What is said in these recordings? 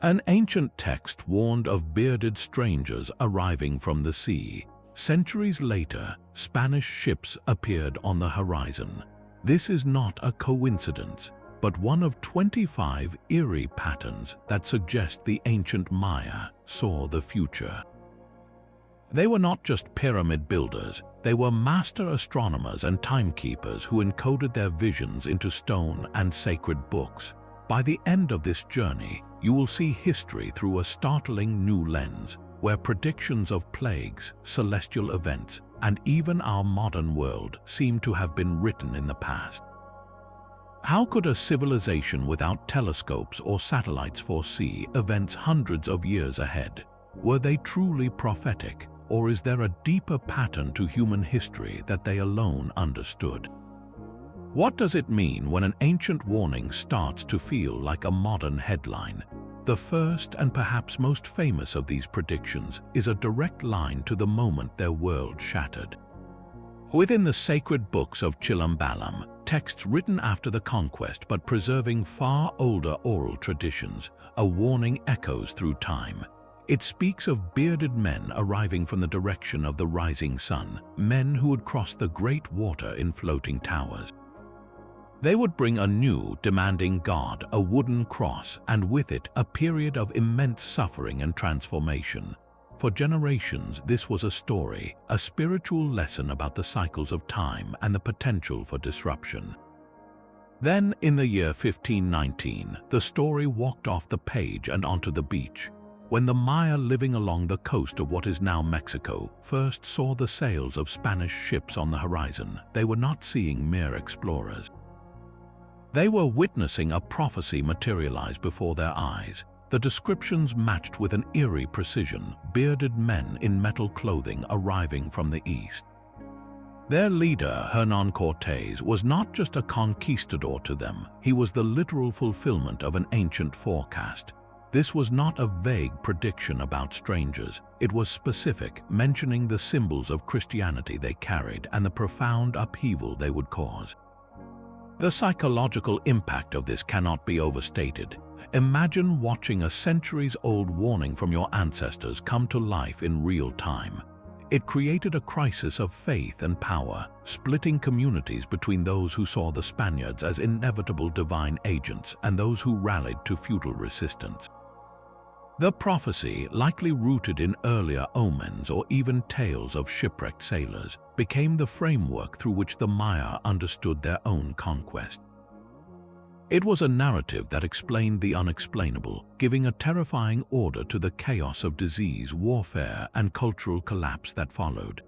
An ancient text warned of bearded strangers arriving from the sea. Centuries later, Spanish ships appeared on the horizon. This is not a coincidence, but one of 25 eerie patterns that suggest the ancient Maya saw the future. They were not just pyramid builders, they were master astronomers and timekeepers who encoded their visions into stone and sacred books. By the end of this journey, you will see history through a startling new lens, where predictions of plagues, celestial events, and even our modern world seem to have been written in the past. How could a civilization without telescopes or satellites foresee events hundreds of years ahead? Were they truly prophetic, or is there a deeper pattern to human history that they alone understood? What does it mean when an ancient warning starts to feel like a modern headline? The first and perhaps most famous of these predictions is a direct line to the moment their world shattered. Within the sacred books of Chilambalam, texts written after the conquest but preserving far older oral traditions, a warning echoes through time. It speaks of bearded men arriving from the direction of the rising sun, men who would cross the great water in floating towers. They would bring a new, demanding god, a wooden cross, and with it a period of immense suffering and transformation. For generations, this was a story, a spiritual lesson about the cycles of time and the potential for disruption. Then, in the year 1519, the story walked off the page and onto the beach. When the Maya living along the coast of what is now Mexico first saw the sails of Spanish ships on the horizon, they were not seeing mere explorers. They were witnessing a prophecy materialize before their eyes. The descriptions matched with an eerie precision, bearded men in metal clothing arriving from the east. Their leader, Hernán Cortés, was not just a conquistador to them, he was the literal fulfillment of an ancient forecast. This was not a vague prediction about strangers, it was specific, mentioning the symbols of Christianity they carried and the profound upheaval they would cause. The psychological impact of this cannot be overstated. Imagine watching a centuries-old warning from your ancestors come to life in real time. It created a crisis of faith and power, splitting communities between those who saw the Spaniards as inevitable divine agents and those who rallied to feudal resistance. The prophecy, likely rooted in earlier omens or even tales of shipwrecked sailors, became the framework through which the Maya understood their own conquest. It was a narrative that explained the unexplainable, giving a terrifying order to the chaos of disease, warfare, and cultural collapse that followed.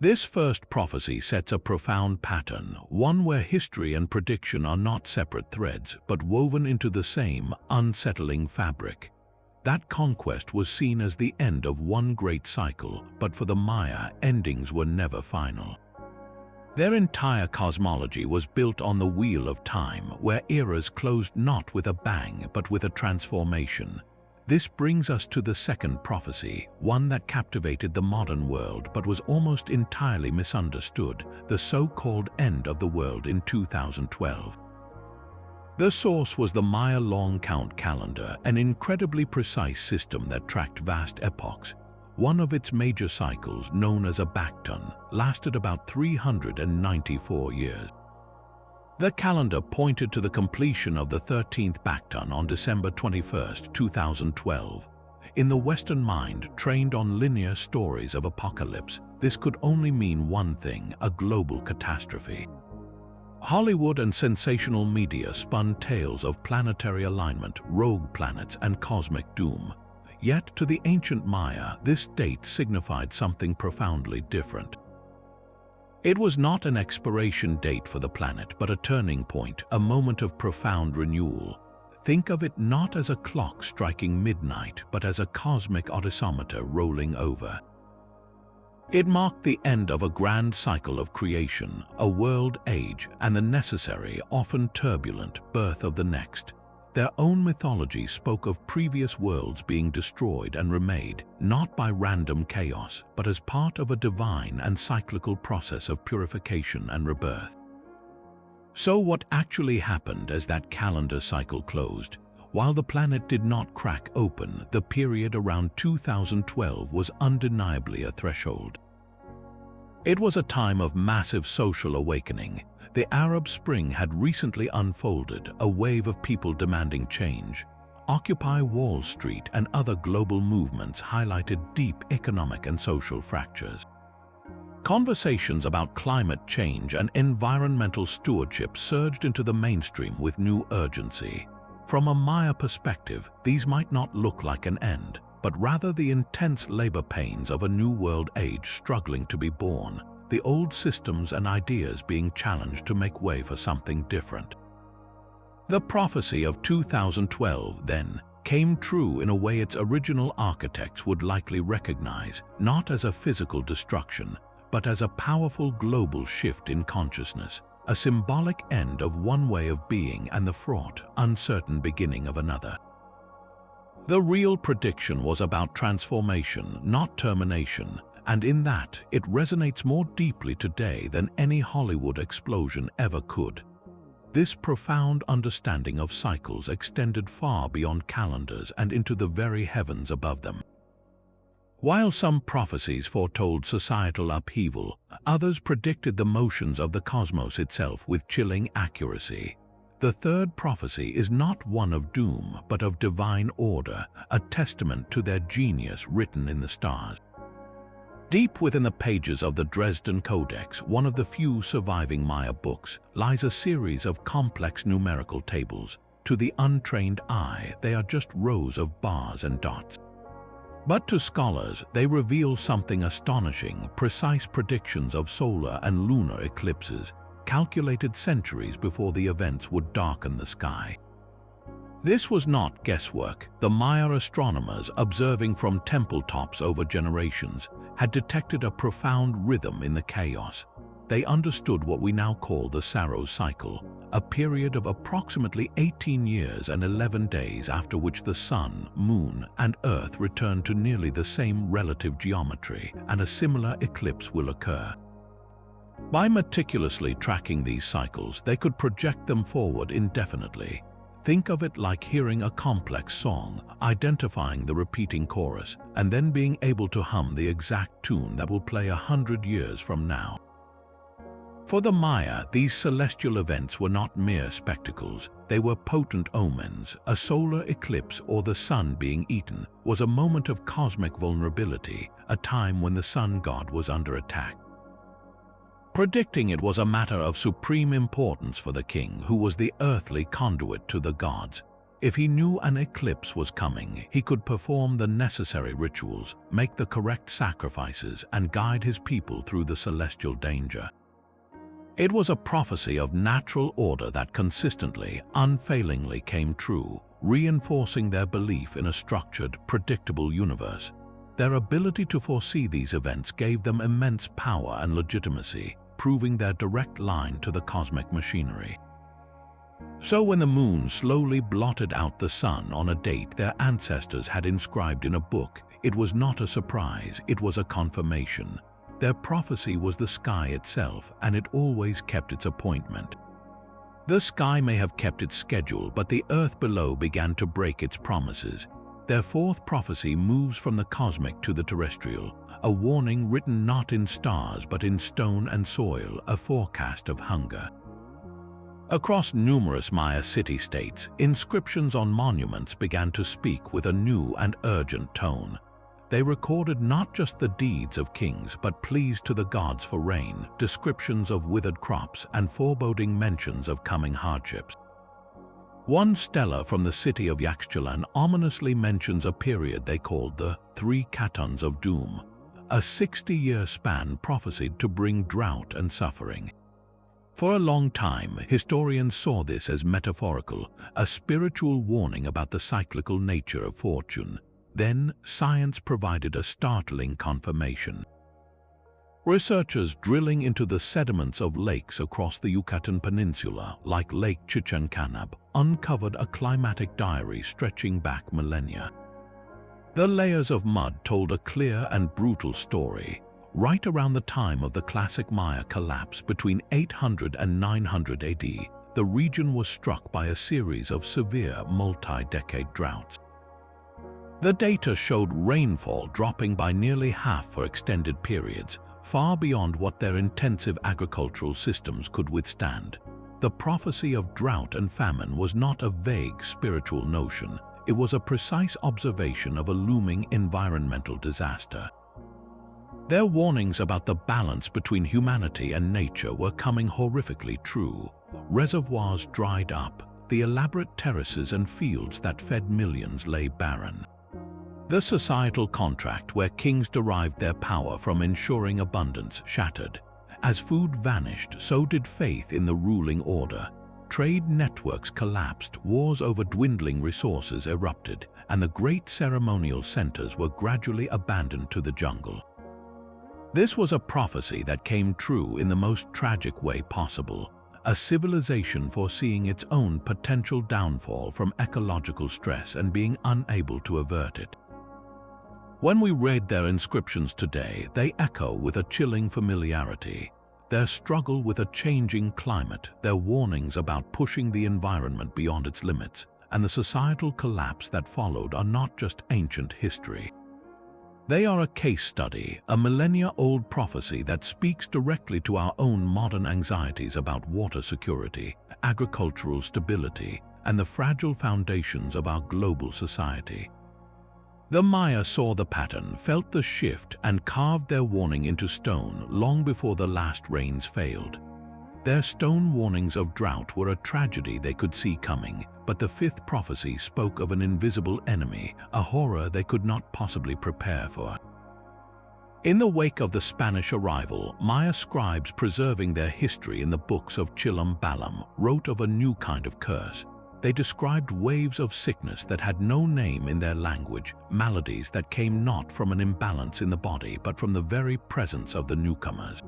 This first prophecy sets a profound pattern, one where history and prediction are not separate threads, but woven into the same unsettling fabric. That conquest was seen as the end of one great cycle, but for the Maya, endings were never final. Their entire cosmology was built on the wheel of time, where eras closed not with a bang, but with a transformation. This brings us to the second prophecy, one that captivated the modern world but was almost entirely misunderstood, the so-called end of the world in 2012. The source was the Maya long count calendar, an incredibly precise system that tracked vast epochs. One of its major cycles, known as a baktan, lasted about 394 years. The calendar pointed to the completion of the 13th baktan on December 21, 2012. In the Western mind, trained on linear stories of apocalypse, this could only mean one thing: a global catastrophe. Hollywood and sensational media spun tales of planetary alignment, rogue planets, and cosmic doom. Yet, to the ancient Maya, this date signified something profoundly different. It was not an expiration date for the planet, but a turning point, a moment of profound renewal. Think of it not as a clock striking midnight, but as a cosmic odyssometer rolling over. It marked the end of a grand cycle of creation, a world age, and the necessary, often turbulent, birth of the next. Their own mythology spoke of previous worlds being destroyed and remade, not by random chaos, but as part of a divine and cyclical process of purification and rebirth. So what actually happened as that calendar cycle closed? While the planet did not crack open, the period around 2012 was undeniably a threshold. It was a time of massive social awakening. The Arab Spring had recently unfolded, a wave of people demanding change. Occupy Wall Street and other global movements highlighted deep economic and social fractures. Conversations about climate change and environmental stewardship surged into the mainstream with new urgency. From a Maya perspective, these might not look like an end, but rather the intense labor pains of a new world age struggling to be born, the old systems and ideas being challenged to make way for something different. The prophecy of 2012, then, came true in a way its original architects would likely recognize, not as a physical destruction, but as a powerful global shift in consciousness, a symbolic end of one way of being and the fraught, uncertain beginning of another. The real prediction was about transformation, not termination, and in that, it resonates more deeply today than any Hollywood explosion ever could. This profound understanding of cycles extended far beyond calendars and into the very heavens above them. While some prophecies foretold societal upheaval, others predicted the motions of the cosmos itself with chilling accuracy. The third prophecy is not one of doom, but of divine order, a testament to their genius written in the stars. Deep within the pages of the Dresden Codex, one of the few surviving Maya books, lies a series of complex numerical tables. To the untrained eye, they are just rows of bars and dots. But to scholars, they reveal something astonishing, precise predictions of solar and lunar eclipses, calculated centuries before the events would darken the sky. This was not guesswork. The Maya astronomers, observing from temple tops over generations, had detected a profound rhythm in the chaos. They understood what we now call the Saros cycle, a period of approximately 18 years and 11 days after which the Sun, Moon, and Earth return to nearly the same relative geometry, and a similar eclipse will occur. By meticulously tracking these cycles, they could project them forward indefinitely. Think of it like hearing a complex song, identifying the repeating chorus, and then being able to hum the exact tune that will play 100 years from now. For the Maya, these celestial events were not mere spectacles. They were potent omens. A solar eclipse or the sun being eaten was a moment of cosmic vulnerability, a time when the sun god was under attack. Predicting it was a matter of supreme importance for the king, who was the earthly conduit to the gods. If he knew an eclipse was coming, he could perform the necessary rituals, make the correct sacrifices, and guide his people through the celestial danger. It was a prophecy of natural order that consistently, unfailingly came true, reinforcing their belief in a structured, predictable universe. Their ability to foresee these events gave them immense power and legitimacy, proving their direct line to the cosmic machinery. So when the moon slowly blotted out the sun on a date their ancestors had inscribed in a book, it was not a surprise, it was a confirmation. Their prophecy was the sky itself, and it always kept its appointment. The sky may have kept its schedule, but the earth below began to break its promises. Their fourth prophecy moves from the cosmic to the terrestrial, a warning written not in stars but in stone and soil, a forecast of hunger. Across numerous Maya city-states, inscriptions on monuments began to speak with a new and urgent tone. They recorded not just the deeds of kings but pleas to the gods for rain, descriptions of withered crops, and foreboding mentions of coming hardships. One stela from the city of Yaxchilan ominously mentions a period they called the 3 Catons of Doom, a 60-year span prophesied to bring drought and suffering. For a long time, historians saw this as metaphorical, a spiritual warning about the cyclical nature of fortune. Then, science provided a startling confirmation. Researchers drilling into the sediments of lakes across the Yucatan Peninsula, like Lake Chichen Canab, uncovered a climatic diary stretching back millennia. The layers of mud told a clear and brutal story. Right around the time of the classic Maya collapse between 800 and 900 AD, the region was struck by a series of severe multi-decade droughts. The data showed rainfall dropping by nearly half for extended periods, far beyond what their intensive agricultural systems could withstand. The prophecy of drought and famine was not a vague spiritual notion. It was a precise observation of a looming environmental disaster. Their warnings about the balance between humanity and nature were coming horrifically true. Reservoirs dried up, the elaborate terraces and fields that fed millions lay barren. The societal contract where kings derived their power from ensuring abundance shattered. As food vanished, so did faith in the ruling order. Trade networks collapsed, wars over dwindling resources erupted, and the great ceremonial centers were gradually abandoned to the jungle. This was a prophecy that came true in the most tragic way possible, a civilization foreseeing its own potential downfall from ecological stress and being unable to avert it. When we read their inscriptions today, they echo with a chilling familiarity. Their struggle with a changing climate, their warnings about pushing the environment beyond its limits, and the societal collapse that followed are not just ancient history. They are a case study, a millennia-old prophecy that speaks directly to our own modern anxieties about water security, agricultural stability, and the fragile foundations of our global society. The Maya saw the pattern, felt the shift, and carved their warning into stone long before the last rains failed. Their stone warnings of drought were a tragedy they could see coming, but the fifth prophecy spoke of an invisible enemy, a horror they could not possibly prepare for. In the wake of the Spanish arrival, Maya scribes preserving their history in the books of Chilam Balam wrote of a new kind of curse. They described waves of sickness that had no name in their language, maladies that came not from an imbalance in the body but from the very presence of the newcomers.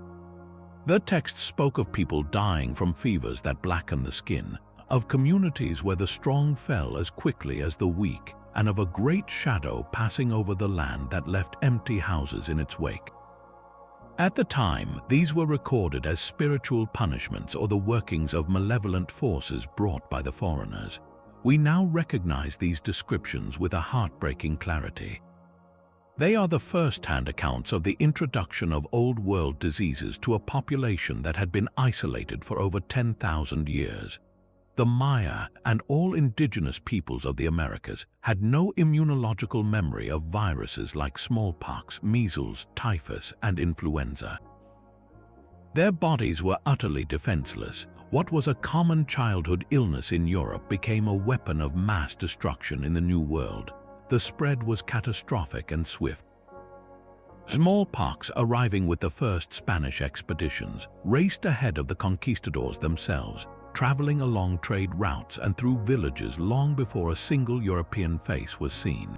The text spoke of people dying from fevers that blackened the skin, of communities where the strong fell as quickly as the weak, and of a great shadow passing over the land that left empty houses in its wake. At the time, these were recorded as spiritual punishments or the workings of malevolent forces brought by the foreigners. We now recognize these descriptions with a heartbreaking clarity. They are the first-hand accounts of the introduction of old-world diseases to a population that had been isolated for over 10,000 years. The Maya and all indigenous peoples of the Americas had no immunological memory of viruses like smallpox, measles, typhus, and influenza. Their bodies were utterly defenseless. What was a common childhood illness in Europe became a weapon of mass destruction in the New World. The spread was catastrophic and swift. Smallpox, arriving with the first Spanish expeditions, raced ahead of the conquistadors themselves, traveling along trade routes and through villages long before a single European face was seen.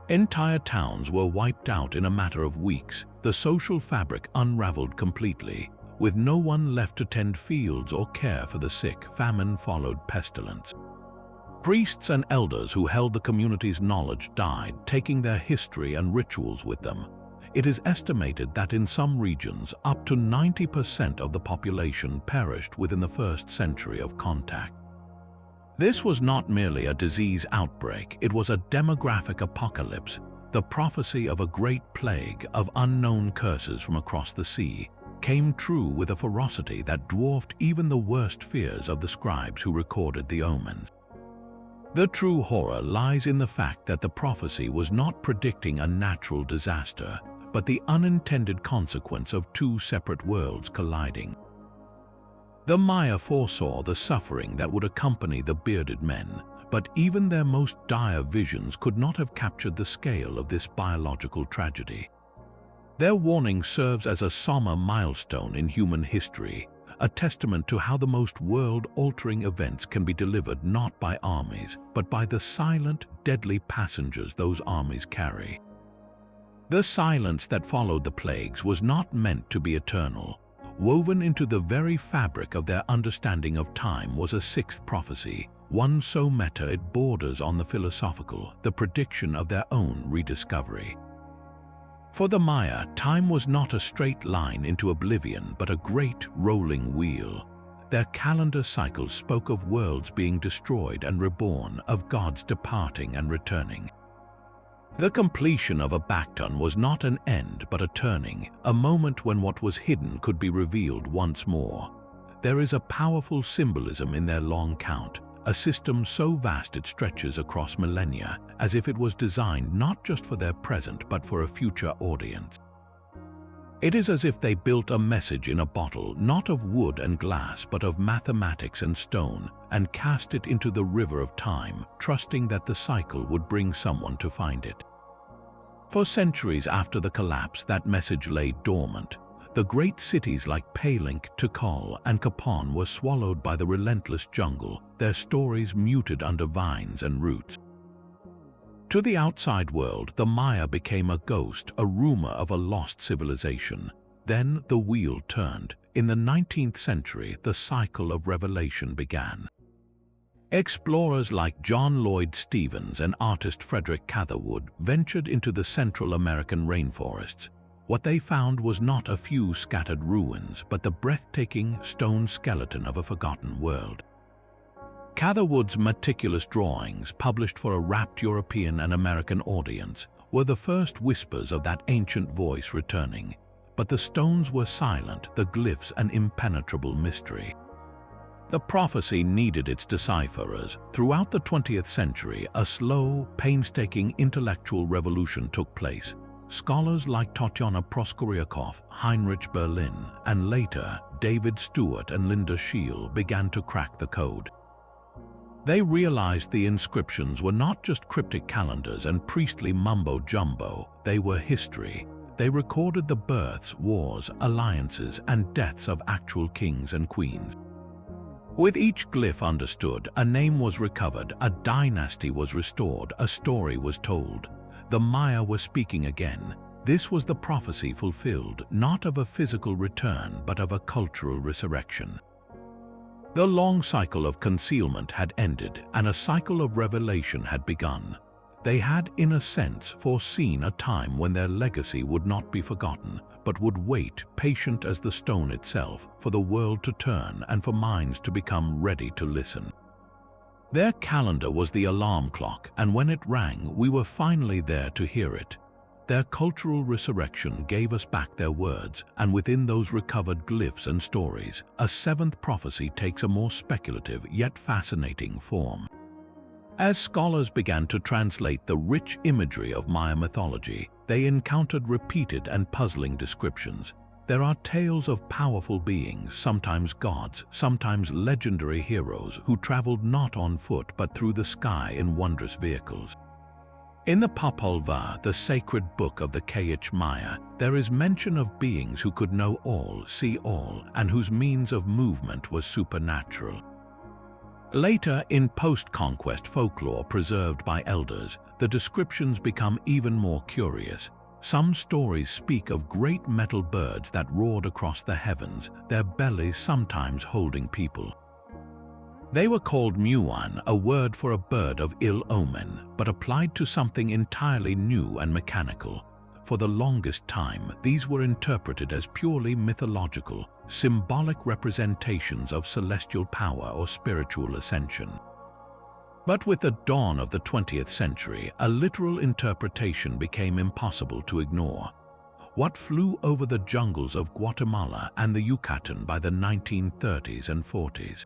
Entire towns were wiped out in a matter of weeks, the social fabric unraveled completely. With no one left to tend fields or care for the sick, famine followed pestilence. Priests and elders who held the community's knowledge died, taking their history and rituals with them. It is estimated that in some regions, up to 90% of the population perished within the first century of contact. This was not merely a disease outbreak, it was a demographic apocalypse, the prophecy of a great plague, of unknown curses from across the sea, came true with a ferocity that dwarfed even the worst fears of the scribes who recorded the omens. The true horror lies in the fact that the prophecy was not predicting a natural disaster, but the unintended consequence of two separate worlds colliding. The Maya foresaw the suffering that would accompany the bearded men, but even their most dire visions could not have captured the scale of this biological tragedy. Their warning serves as a somber milestone in human history, a testament to how the most world-altering events can be delivered not by armies, but by the silent, deadly passengers those armies carry. The silence that followed the plagues was not meant to be eternal. Woven into the very fabric of their understanding of time was a sixth prophecy, one so meta it borders on the philosophical, the prediction of their own rediscovery. For the Maya, time was not a straight line into oblivion, but a great rolling wheel. Their calendar cycles spoke of worlds being destroyed and reborn, of gods departing and returning. The completion of a Bacton was not an end but a turning, a moment when what was hidden could be revealed once more. There is a powerful symbolism in their long count, a system so vast it stretches across millennia, as if it was designed not just for their present but for a future audience. It is as if they built a message in a bottle, not of wood and glass but of mathematics and stone, and cast it into the river of time, trusting that the cycle would bring someone to find it. For centuries after the collapse, that message lay dormant. The great cities like Palenque, Tikal, and Kapon were swallowed by the relentless jungle, their stories muted under vines and roots. To the outside world, the Maya became a ghost, a rumor of a lost civilization. Then the wheel turned. In the 19th century, the cycle of revelation began. Explorers like John Lloyd Stephens and artist Frederick Catherwood ventured into the Central American rainforests. What they found was not a few scattered ruins, but the breathtaking stone skeleton of a forgotten world. Catherwood's meticulous drawings, published for a rapt European and American audience, were the first whispers of that ancient voice returning. But the stones were silent, the glyphs an impenetrable mystery. The prophecy needed its decipherers. Throughout the 20th century, a slow, painstaking intellectual revolution took place. Scholars like Tatiana Proskouriakov, Heinrich Berlin, and later David Stewart and Linda Scheel began to crack the code. They realized the inscriptions were not just cryptic calendars and priestly mumbo-jumbo, they were history. They recorded the births, wars, alliances, and deaths of actual kings and queens. With each glyph understood, a name was recovered, a dynasty was restored, a story was told. The Maya were speaking again. This was the prophecy fulfilled, not of a physical return, but of a cultural resurrection. The long cycle of concealment had ended, and a cycle of revelation had begun. They had, in a sense, foreseen a time when their legacy would not be forgotten, but would wait, patient as the stone itself, for the world to turn and for minds to become ready to listen. Their calendar was the alarm clock, and when it rang, we were finally there to hear it. Their cultural resurrection gave us back their words, and within those recovered glyphs and stories, a seventh prophecy takes a more speculative yet fascinating form. As scholars began to translate the rich imagery of Maya mythology, they encountered repeated and puzzling descriptions. There are tales of powerful beings, sometimes gods, sometimes legendary heroes, who traveled not on foot but through the sky in wondrous vehicles. In the Popol Vuh, the sacred book of the Kayich Maya, there is mention of beings who could know all, see all, and whose means of movement was supernatural. Later, in post-conquest folklore preserved by elders, the descriptions become even more curious. Some stories speak of great metal birds that roared across the heavens, their bellies sometimes holding people. They were called muan, a word for a bird of ill omen, but applied to something entirely new and mechanical. For the longest time, these were interpreted as purely mythological, symbolic representations of celestial power or spiritual ascension. But with the dawn of the 20th century, a literal interpretation became impossible to ignore. What flew over the jungles of Guatemala and the Yucatan by the 1930s and 40s?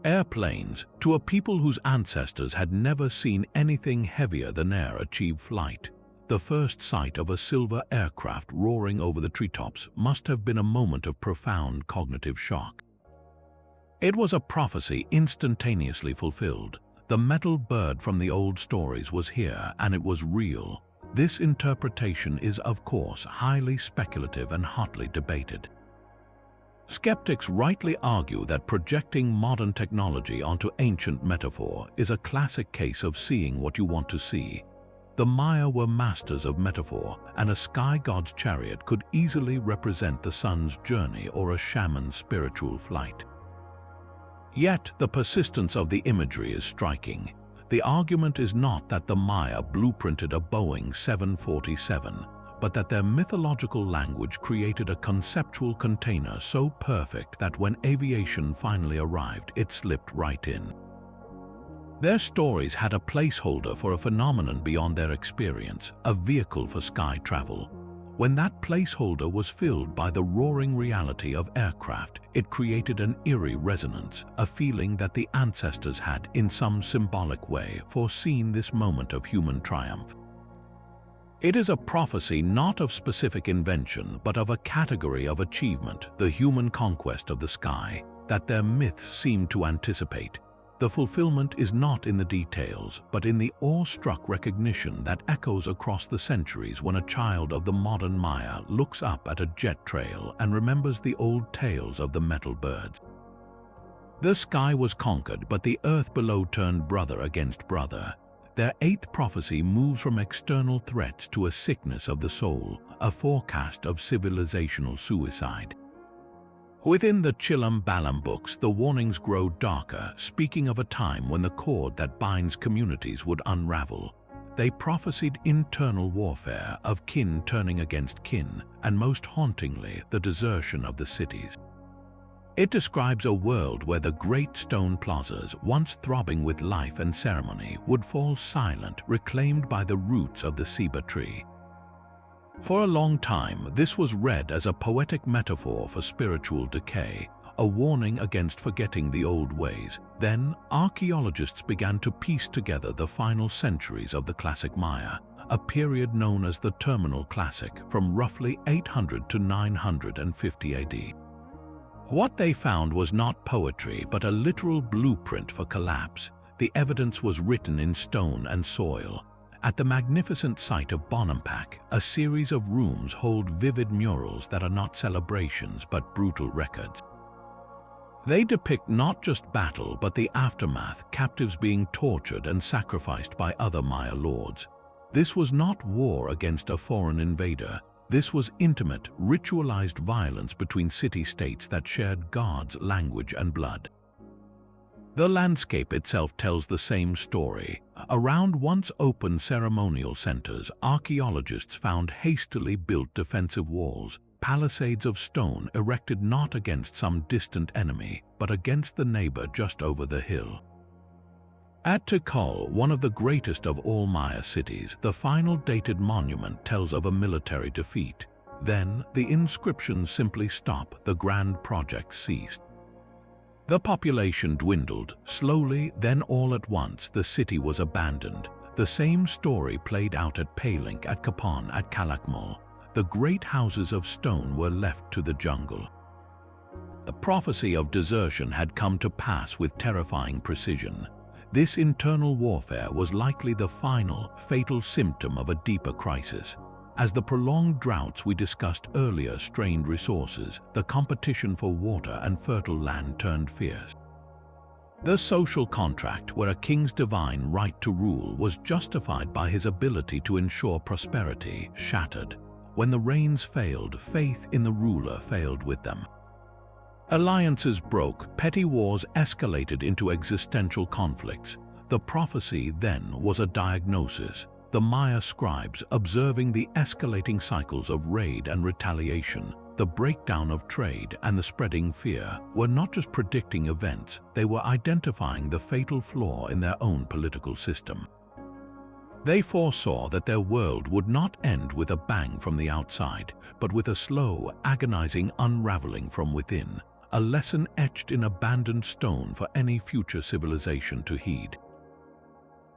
Airplanes, to a people whose ancestors had never seen anything heavier than air achieve flight. The first sight of a silver aircraft roaring over the treetops must have been a moment of profound cognitive shock. It was a prophecy instantaneously fulfilled. The metal bird from the old stories was here, and it was real. This interpretation is, of course, highly speculative and hotly debated. Skeptics rightly argue that projecting modern technology onto ancient metaphor is a classic case of seeing what you want to see. The Maya were masters of metaphor, and a sky god's chariot could easily represent the sun's journey or a shaman's spiritual flight. Yet, the persistence of the imagery is striking. The argument is not that the Maya blueprinted a Boeing 747, but that their mythological language created a conceptual container so perfect that when aviation finally arrived, it slipped right in. Their stories had a placeholder for a phenomenon beyond their experience, a vehicle for sky travel. When that placeholder was filled by the roaring reality of aircraft, it created an eerie resonance, a feeling that the ancestors had, in some symbolic way, foreseen this moment of human triumph. It is a prophecy not of specific invention, but of a category of achievement, the human conquest of the sky, that their myths seem to anticipate. The fulfillment is not in the details, but in the awe-struck recognition that echoes across the centuries when a child of the modern Maya looks up at a jet trail and remembers the old tales of the metal birds. The sky was conquered, but the earth below turned brother against brother. Their eighth prophecy moves from external threats to a sickness of the soul, a forecast of civilizational suicide. Within the Chilam Balam books, the warnings grow darker, speaking of a time when the cord that binds communities would unravel. They prophesied internal warfare, of kin turning against kin, and most hauntingly, the desertion of the cities. It describes a world where the great stone plazas, once throbbing with life and ceremony, would fall silent, reclaimed by the roots of the ceiba tree. For a long time, this was read as a poetic metaphor for spiritual decay, a warning against forgetting the old ways. Then, archaeologists began to piece together the final centuries of the classic Maya, a period known as the Terminal Classic, from roughly 800 to 950 AD. What they found was not poetry, but a literal blueprint for collapse. The evidence was written in stone and soil. At the magnificent site of Bonampak, a series of rooms hold vivid murals that are not celebrations but brutal records. They depict not just battle but the aftermath, captives being tortured and sacrificed by other Maya lords. This was not war against a foreign invader. This was intimate, ritualized violence between city-states that shared gods, language, and blood. The landscape itself tells the same story. Around once open ceremonial centers, archaeologists found hastily built defensive walls, palisades of stone erected not against some distant enemy, but against the neighbor just over the hill. At Tikal, one of the greatest of all Maya cities, the final dated monument tells of a military defeat. Then, the inscriptions simply stop, the grand project ceased. The population dwindled. Slowly, then all at once, the city was abandoned. The same story played out at Palenque, at Kapan, at Calakmul. The great houses of stone were left to the jungle. The prophecy of desertion had come to pass with terrifying precision. This internal warfare was likely the final, fatal symptom of a deeper crisis. As the prolonged droughts we discussed earlier strained resources, the competition for water and fertile land turned fierce. The social contract, where a king's divine right to rule was justified by his ability to ensure prosperity, shattered. When the rains failed, faith in the ruler failed with them. Alliances broke, petty wars escalated into existential conflicts. The prophecy then was a diagnosis. The Maya scribes, observing the escalating cycles of raid and retaliation, the breakdown of trade and the spreading fear, were not just predicting events, they were identifying the fatal flaw in their own political system. They foresaw that their world would not end with a bang from the outside, but with a slow, agonizing unraveling from within, a lesson etched in abandoned stone for any future civilization to heed.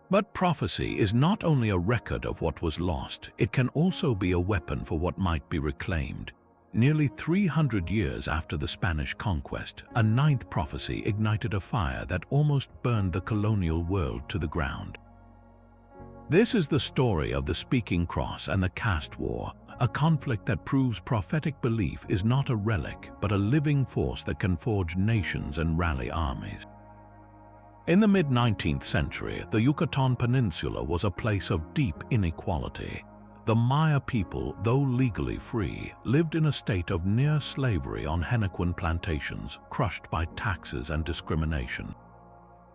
But prophecy is not only a record of what was lost, it can also be a weapon for what might be reclaimed. Nearly 300 years after the Spanish conquest, a ninth prophecy ignited a fire that almost burned the colonial world to the ground. This is the story of the Speaking Cross and the Caste War, a conflict that proves prophetic belief is not a relic, but a living force that can forge nations and rally armies. In the mid-19th century, the Yucatan Peninsula was a place of deep inequality. The Maya people, though legally free, lived in a state of near slavery on henequen plantations, crushed by taxes and discrimination.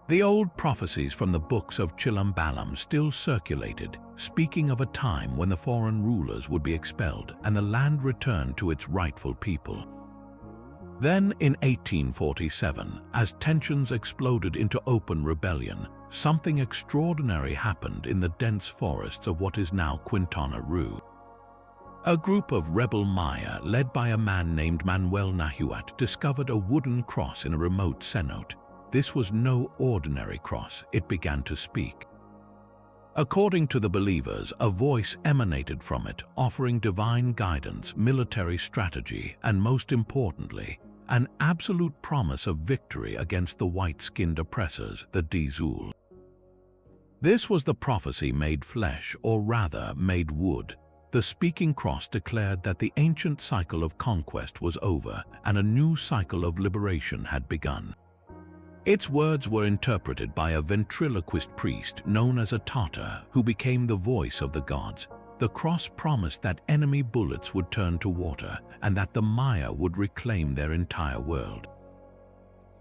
The old prophecies from the books of Chilambalam still circulated, speaking of a time when the foreign rulers would be expelled and the land returned to its rightful people. Then, in 1847, as tensions exploded into open rebellion, something extraordinary happened in the dense forests of what is now Quintana Roo. A group of rebel Maya, led by a man named Manuel Nahuatl, discovered a wooden cross in a remote cenote. This was no ordinary cross, it began to speak. According to the believers, a voice emanated from it, offering divine guidance, military strategy, and most importantly, an absolute promise of victory against the white-skinned oppressors, the Dizul. This was the prophecy made flesh, or rather made wood. The speaking cross declared that the ancient cycle of conquest was over and a new cycle of liberation had begun. Its words were interpreted by a ventriloquist priest known as a Tatar who became the voice of the gods. The cross promised that enemy bullets would turn to water and that the Maya would reclaim their entire world.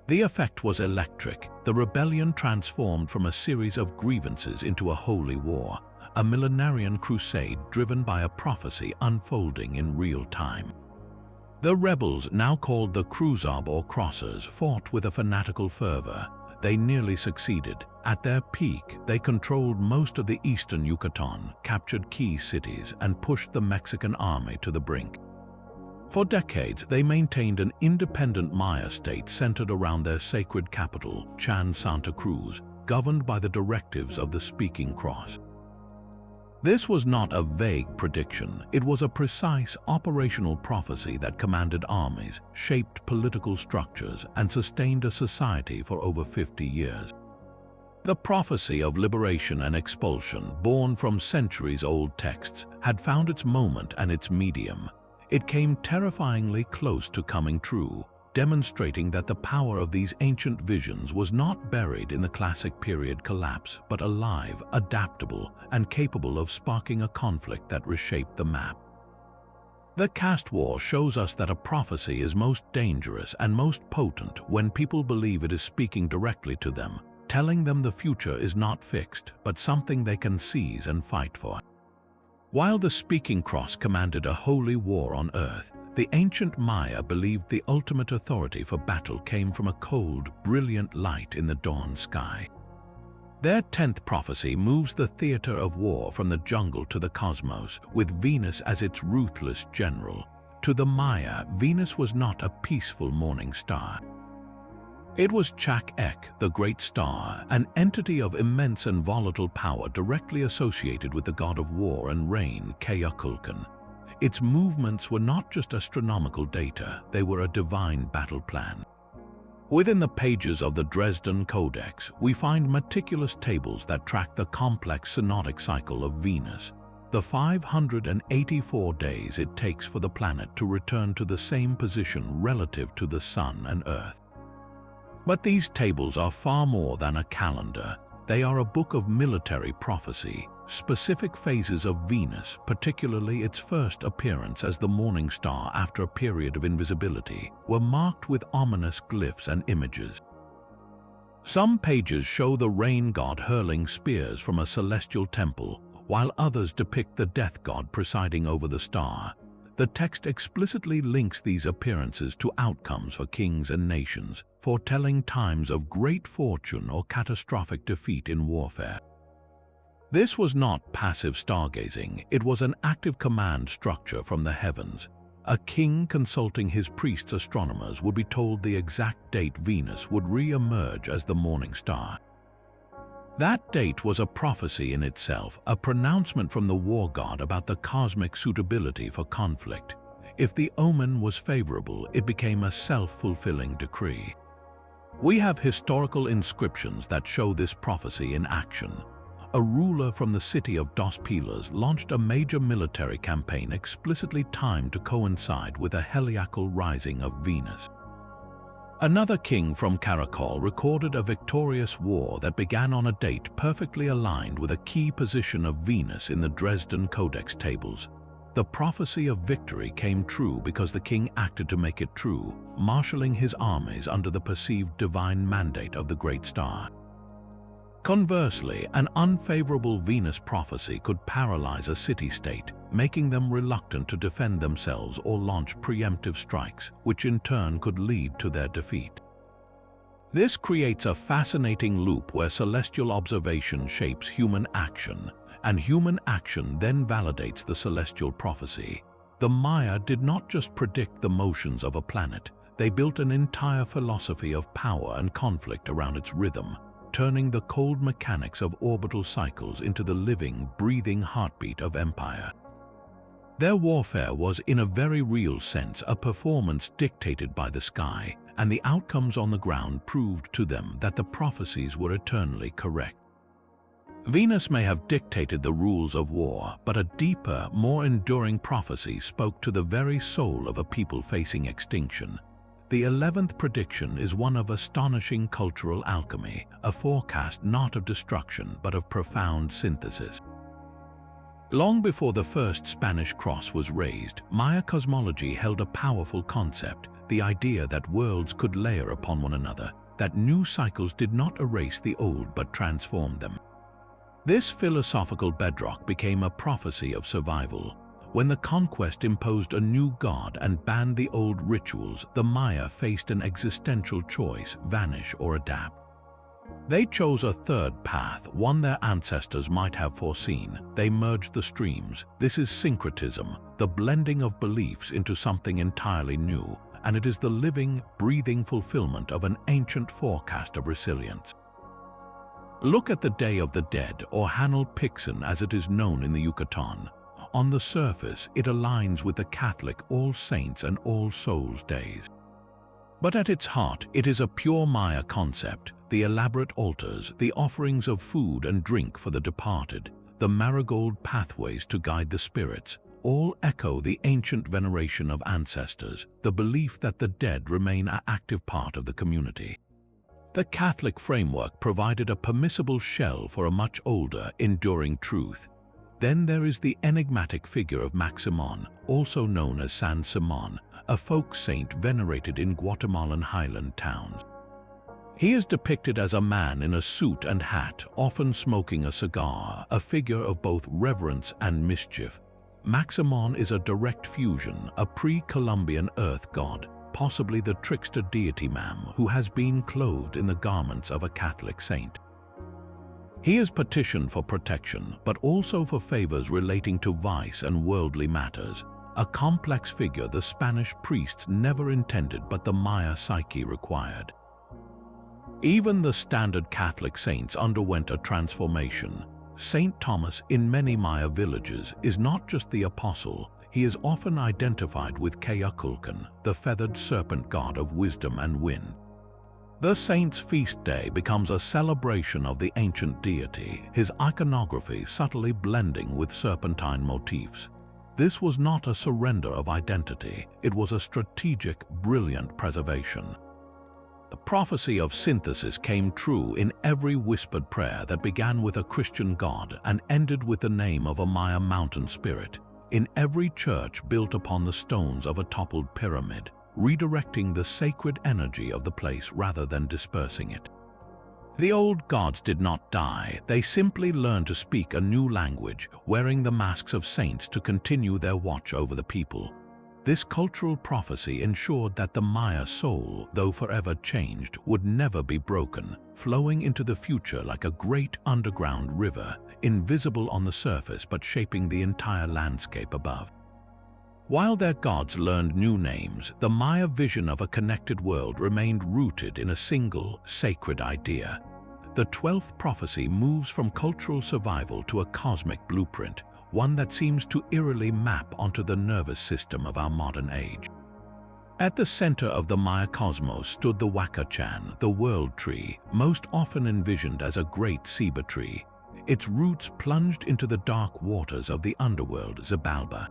The effect was electric. The rebellion transformed from a series of grievances into a holy war, a millenarian crusade driven by a prophecy unfolding in real time. The rebels, now called the Cruzab or Crossers, fought with a fanatical fervor. They nearly succeeded. At their peak, they controlled most of the eastern Yucatan, captured key cities, and pushed the Mexican army to the brink. For decades, they maintained an independent Maya state centered around their sacred capital, Chan Santa Cruz, governed by the directives of the speaking cross. This was not a vague prediction, it was a precise operational prophecy that commanded armies, shaped political structures, and sustained a society for over 50 years. The prophecy of liberation and expulsion, born from centuries-old texts, had found its moment and its medium. It came terrifyingly close to coming true, demonstrating that the power of these ancient visions was not buried in the classic period collapse, but alive, adaptable, and capable of sparking a conflict that reshaped the map. The caste war shows us that a prophecy is most dangerous and most potent when people believe it is speaking directly to them, telling them the future is not fixed, but something they can seize and fight for. While the speaking cross commanded a holy war on earth, the ancient Maya believed the ultimate authority for battle came from a cold, brilliant light in the dawn sky. Their 10th prophecy moves the theater of war from the jungle to the cosmos, with Venus as its ruthless general. To the Maya, Venus was not a peaceful morning star. It was Chak-Ek, the great star, an entity of immense and volatile power directly associated with the god of war and rain, Keyakulkan. Its movements were not just astronomical data, they were a divine battle plan. Within the pages of the Dresden Codex, we find meticulous tables that track the complex synodic cycle of Venus, the 584 days it takes for the planet to return to the same position relative to the Sun and Earth. But these tables are far more than a calendar. They are a book of military prophecy. Specific phases of Venus, particularly its first appearance as the morning star after a period of invisibility, were marked with ominous glyphs and images. Some pages show the rain god hurling spears from a celestial temple, while others depict the death god presiding over the star. The text explicitly links these appearances to outcomes for kings and nations, foretelling times of great fortune or catastrophic defeat in warfare. This was not passive stargazing, it was an active command structure from the heavens. A king consulting his priests astronomers would be told the exact date Venus would re-emerge as the morning star. That date was a prophecy in itself, a pronouncement from the war god about the cosmic suitability for conflict. If the omen was favorable, it became a self-fulfilling decree. We have historical inscriptions that show this prophecy in action. A ruler from the city of Dos Pilas launched a major military campaign explicitly timed to coincide with a heliacal rising of Venus. Another king from Karakol recorded a victorious war that began on a date perfectly aligned with a key position of Venus in the Dresden Codex tables. The prophecy of victory came true because the king acted to make it true, marshalling his armies under the perceived divine mandate of the great star. Conversely, an unfavorable Venus prophecy could paralyze a city-state, making them reluctant to defend themselves or launch preemptive strikes, which in turn could lead to their defeat. This creates a fascinating loop where celestial observation shapes human action, and human action then validates the celestial prophecy. The Maya did not just predict the motions of a planet, they built an entire philosophy of power and conflict around its rhythm, turning the cold mechanics of orbital cycles into the living, breathing heartbeat of empire. Their warfare was, in a very real sense, a performance dictated by the sky, and the outcomes on the ground proved to them that the prophecies were eternally correct. Venus may have dictated the rules of war, but a deeper, more enduring prophecy spoke to the very soul of a people facing extinction. The 11th prediction is one of astonishing cultural alchemy, a forecast not of destruction but of profound synthesis. Long before the first Spanish cross was raised, Maya cosmology held a powerful concept, the idea that worlds could layer upon one another, that new cycles did not erase the old but transformed them. This philosophical bedrock became a prophecy of survival. When the conquest imposed a new god and banned the old rituals, the Maya faced an existential choice: vanish or adapt. They chose a third path, one their ancestors might have foreseen. They merged the streams. This is syncretism, the blending of beliefs into something entirely new, and it is the living, breathing fulfillment of an ancient forecast of resilience. Look at the Day of the Dead, or Hanul Pixen as it is known in the Yucatan. On the surface, it aligns with the Catholic All Saints and All Souls days. But at its heart, it is a pure Maya concept: the elaborate altars, the offerings of food and drink for the departed, the marigold pathways to guide the spirits, all echo the ancient veneration of ancestors, the belief that the dead remain an active part of the community. The Catholic framework provided a permissible shell for a much older, enduring truth. Then there is the enigmatic figure of Maximon, also known as San Simon, a folk saint venerated in Guatemalan highland towns. He is depicted as a man in a suit and hat, often smoking a cigar, a figure of both reverence and mischief. Maximon is a direct fusion, a pre-Columbian earth god, possibly the trickster deity Mam, who has been clothed in the garments of a Catholic saint. He has petitioned for protection, but also for favors relating to vice and worldly matters, a complex figure the Spanish priests never intended but the Maya psyche required. Even the standard Catholic saints underwent a transformation. Saint Thomas in many Maya villages is not just the apostle, he is often identified with Keyakulkan, the feathered serpent god of wisdom and wind. The saint's feast day becomes a celebration of the ancient deity, his iconography subtly blending with serpentine motifs. This was not a surrender of identity, it was a strategic, brilliant preservation. The prophecy of synthesis came true in every whispered prayer that began with a Christian god and ended with the name of a Maya mountain spirit, in every church built upon the stones of a toppled pyramid, redirecting the sacred energy of the place rather than dispersing it. The old gods did not die, they simply learned to speak a new language, wearing the masks of saints to continue their watch over the people. This cultural prophecy ensured that the Maya soul, though forever changed, would never be broken, flowing into the future like a great underground river, invisible on the surface but shaping the entire landscape above. While their gods learned new names, the Maya vision of a connected world remained rooted in a single, sacred idea. The 12th prophecy moves from cultural survival to a cosmic blueprint, one that seems to eerily map onto the nervous system of our modern age. At the center of the Maya cosmos stood the Wakachan, the world tree, most often envisioned as a great ceiba tree. Its roots plunged into the dark waters of the underworld Xibalba.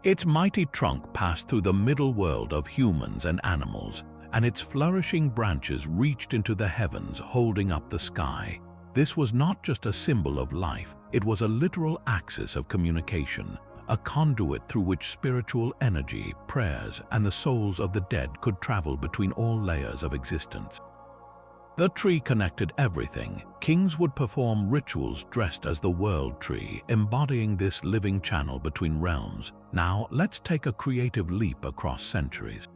Its mighty trunk passed through the middle world of humans and animals, and its flourishing branches reached into the heavens, holding up the sky. This was not just a symbol of life, it was a literal axis of communication, a conduit through which spiritual energy, prayers, and the souls of the dead could travel between all layers of existence. The tree connected everything. Kings would perform rituals dressed as the world tree, embodying this living channel between realms. Now, let's take a creative leap across centuries.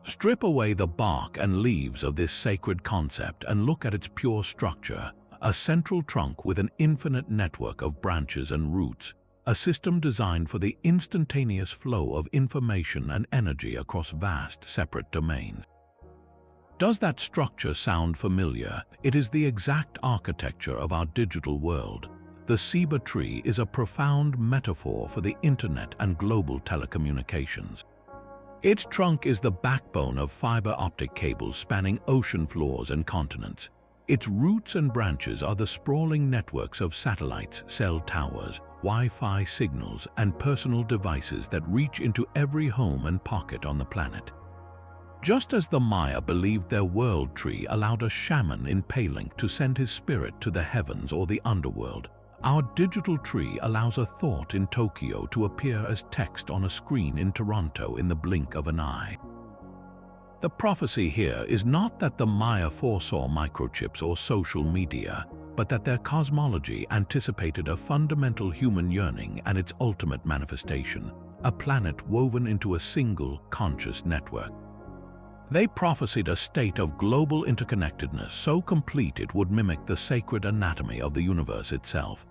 Strip away the bark and leaves of this sacred concept and look at its pure structure, a central trunk with an infinite network of branches and roots, a system designed for the instantaneous flow of information and energy across vast, separate domains. Does that structure sound familiar? It is the exact architecture of our digital world. The ceiba tree is a profound metaphor for the internet and global telecommunications. Its trunk is the backbone of fiber optic cables spanning ocean floors and continents. Its roots and branches are the sprawling networks of satellites, cell towers, Wi-Fi signals, and personal devices that reach into every home and pocket on the planet. Just as the Maya believed their world tree allowed a shaman in Palenque to send his spirit to the heavens or the underworld, our digital tree allows a thought in Tokyo to appear as text on a screen in Toronto in the blink of an eye. The prophecy here is not that the Maya foresaw microchips or social media, but that their cosmology anticipated a fundamental human yearning and its ultimate manifestation, a planet woven into a single, conscious network. They prophesied a state of global interconnectedness so complete it would mimic the sacred anatomy of the universe itself.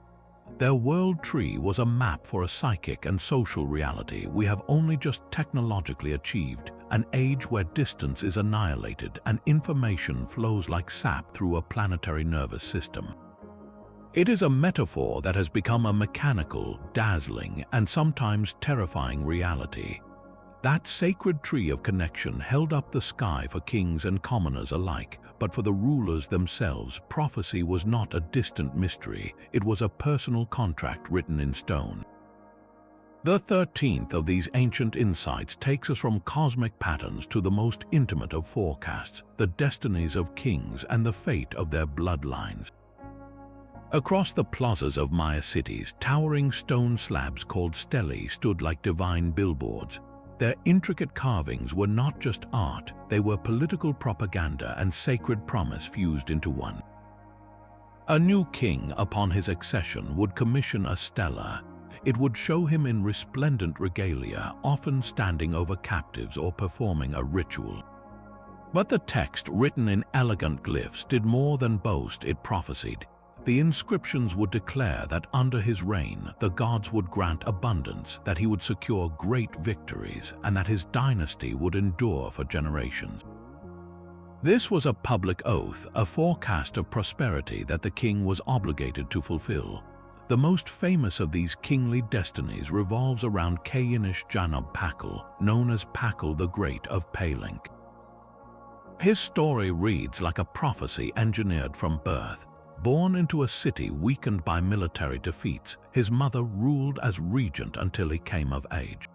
Their world tree was a map for a psychic and social reality we have only just technologically achieved, an age where distance is annihilated and information flows like sap through a planetary nervous system. It is a metaphor that has become a mechanical, dazzling, and sometimes terrifying reality. That sacred tree of connection held up the sky for kings and commoners alike, but for the rulers themselves, prophecy was not a distant mystery, it was a personal contract written in stone. The 13th of these ancient insights takes us from cosmic patterns to the most intimate of forecasts, the destinies of kings and the fate of their bloodlines. Across the plazas of Maya cities, towering stone slabs called stelae stood like divine billboards. Their intricate carvings were not just art, they were political propaganda and sacred promise fused into one. A new king, upon his accession, would commission a stela. It would show him in resplendent regalia, often standing over captives or performing a ritual. But the text, written in elegant glyphs, did more than boast, it prophesied. The inscriptions would declare that under his reign, the gods would grant abundance, that he would secure great victories, and that his dynasty would endure for generations. This was a public oath, a forecast of prosperity that the king was obligated to fulfill. The most famous of these kingly destinies revolves around Kayinish Janub Pakal, known as Pakal the Great of Palenque. His story reads like a prophecy engineered from birth. Born into a city weakened by military defeats, his mother ruled as regent until he came of age.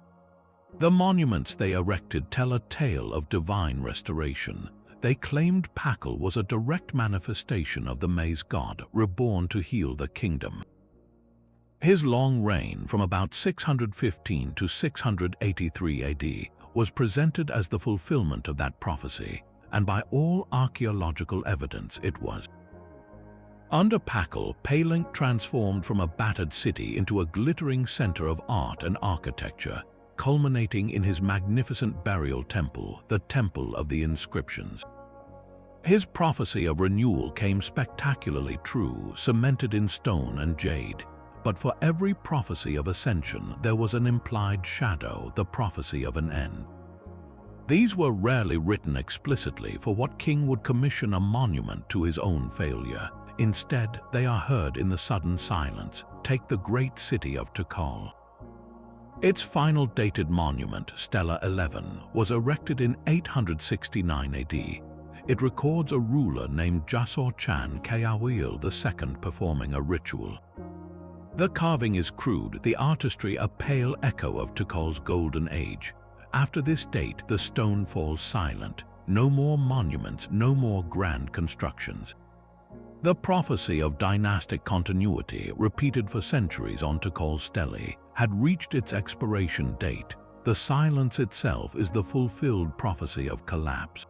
The monuments they erected tell a tale of divine restoration. They claimed Pakal was a direct manifestation of the maize god, reborn to heal the kingdom. His long reign, from about 615 to 683 AD, was presented as the fulfillment of that prophecy, and by all archaeological evidence it was. Under Pakal, Palenque transformed from a battered city into a glittering center of art and architecture, culminating in his magnificent burial temple, the Temple of the Inscriptions. His prophecy of renewal came spectacularly true, cemented in stone and jade. But for every prophecy of ascension, there was an implied shadow, the prophecy of an end. These were rarely written explicitly, for what king would commission a monument to his own failure? Instead, they are heard in the sudden silence. Take the great city of Tikal. Its final dated monument, Stela 11, was erected in 869 AD. It records a ruler named Jasor Chan Kayawil II performing a ritual. The carving is crude, the artistry a pale echo of Tikal's golden age. After this date, the stone falls silent. No more monuments, no more grand constructions. The prophecy of dynastic continuity, repeated for centuries on Tikal's stelae, had reached its expiration date. The silence itself is the fulfilled prophecy of collapse.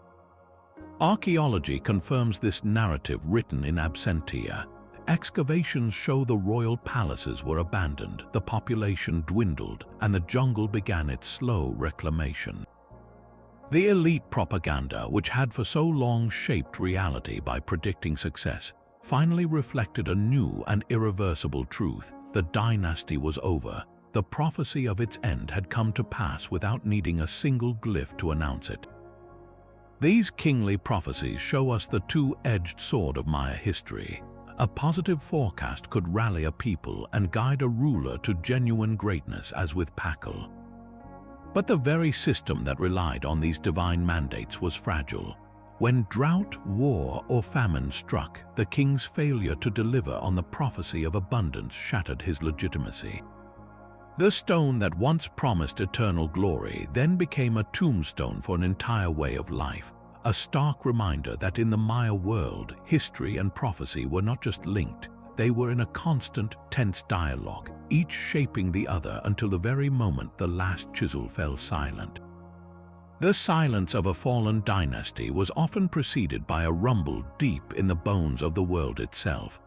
Archaeology confirms this narrative written in absentia. Excavations show the royal palaces were abandoned, the population dwindled, and the jungle began its slow reclamation. The elite propaganda, which had for so long shaped reality by predicting success, finally reflected a new and irreversible truth. The dynasty was over. The prophecy of its end had come to pass without needing a single glyph to announce it. These kingly prophecies show us the two-edged sword of Maya history. A positive forecast could rally a people and guide a ruler to genuine greatness, as with Pakal. But the very system that relied on these divine mandates was fragile. When drought, war, or famine struck, the king's failure to deliver on the prophecy of abundance shattered his legitimacy. The stone that once promised eternal glory then became a tombstone for an entire way of life, a stark reminder that in the Maya world, history and prophecy were not just linked, they were in a constant, tense dialogue, each shaping the other until the very moment the last chisel fell silent. The silence of a fallen dynasty was often preceded by a rumble deep in the bones of the world itself.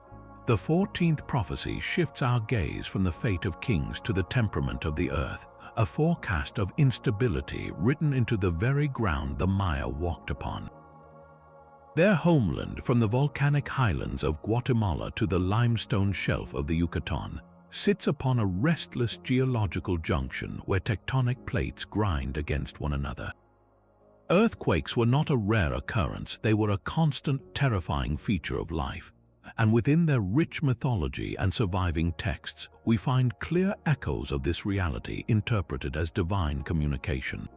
The 14th prophecy shifts our gaze from the fate of kings to the temperament of the earth, a forecast of instability written into the very ground the Maya walked upon. Their homeland, from the volcanic highlands of Guatemala to the limestone shelf of the Yucatan, sits upon a restless geological junction where tectonic plates grind against one another. Earthquakes were not a rare occurrence, they were a constant, terrifying feature of life. And within their rich mythology and surviving texts, we find clear echoes of this reality interpreted as divine communication.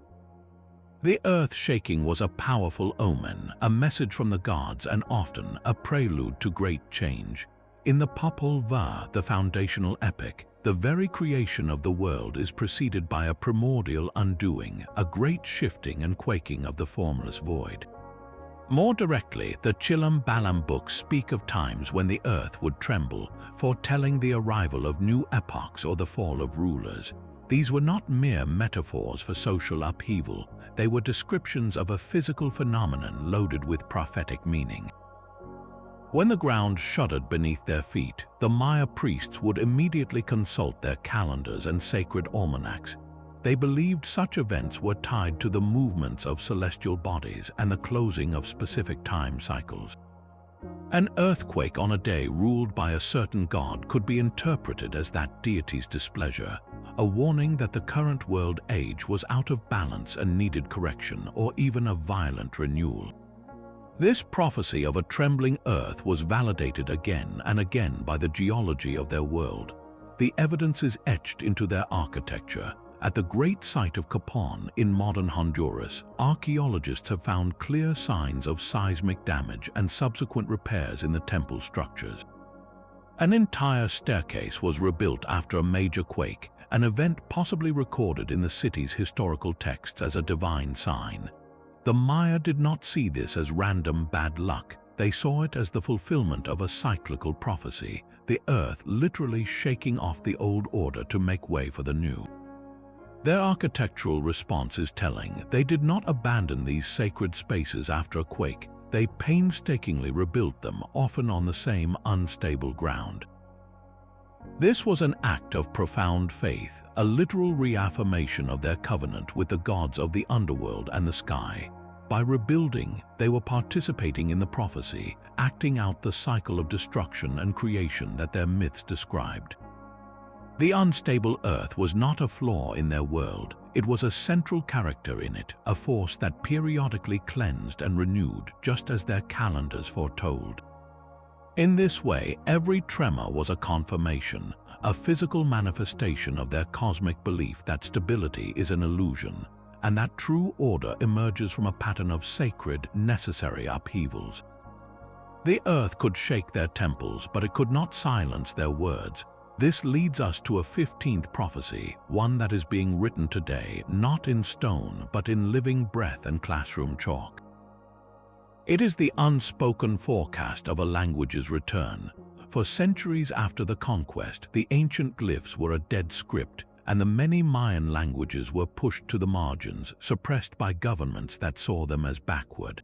The earth shaking was a powerful omen, a message from the gods, and often a prelude to great change. In the Popol Vuh, the foundational epic, the very creation of the world is preceded by a primordial undoing, a great shifting and quaking of the formless void. More directly, the Chilam Balam books speak of times when the earth would tremble, foretelling the arrival of new epochs or the fall of rulers. These were not mere metaphors for social upheaval, they were descriptions of a physical phenomenon loaded with prophetic meaning. When the ground shuddered beneath their feet, the Maya priests would immediately consult their calendars and sacred almanacs. They believed such events were tied to the movements of celestial bodies and the closing of specific time cycles. An earthquake on a day ruled by a certain god could be interpreted as that deity's displeasure, a warning that the current world age was out of balance and needed correction, or even a violent renewal. This prophecy of a trembling earth was validated again and again by the geology of their world. The evidence is etched into their architecture. At the great site of Capon in modern Honduras, archaeologists have found clear signs of seismic damage and subsequent repairs in the temple structures. An entire staircase was rebuilt after a major quake, an event possibly recorded in the city's historical texts as a divine sign. The Maya did not see this as random bad luck. They saw it as the fulfillment of a cyclical prophecy, the earth literally shaking off the old order to make way for the new. Their architectural response is telling. They did not abandon these sacred spaces after a quake. They painstakingly rebuilt them, often on the same unstable ground. This was an act of profound faith, a literal reaffirmation of their covenant with the gods of the underworld and the sky. By rebuilding, they were participating in the prophecy, acting out the cycle of destruction and creation that their myths described. The unstable earth was not a flaw in their world, it was a central character in it, a force that periodically cleansed and renewed, just as their calendars foretold. In this way, every tremor was a confirmation, a physical manifestation of their cosmic belief that stability is an illusion, and that true order emerges from a pattern of sacred, necessary upheavals. The earth could shake their temples, but it could not silence their words. This leads us to a 15th prophecy, one that is being written today, not in stone, but in living breath and classroom chalk. It is the unspoken forecast of a language's return. For centuries after the conquest, the ancient glyphs were a dead script, and the many Mayan languages were pushed to the margins, suppressed by governments that saw them as backward.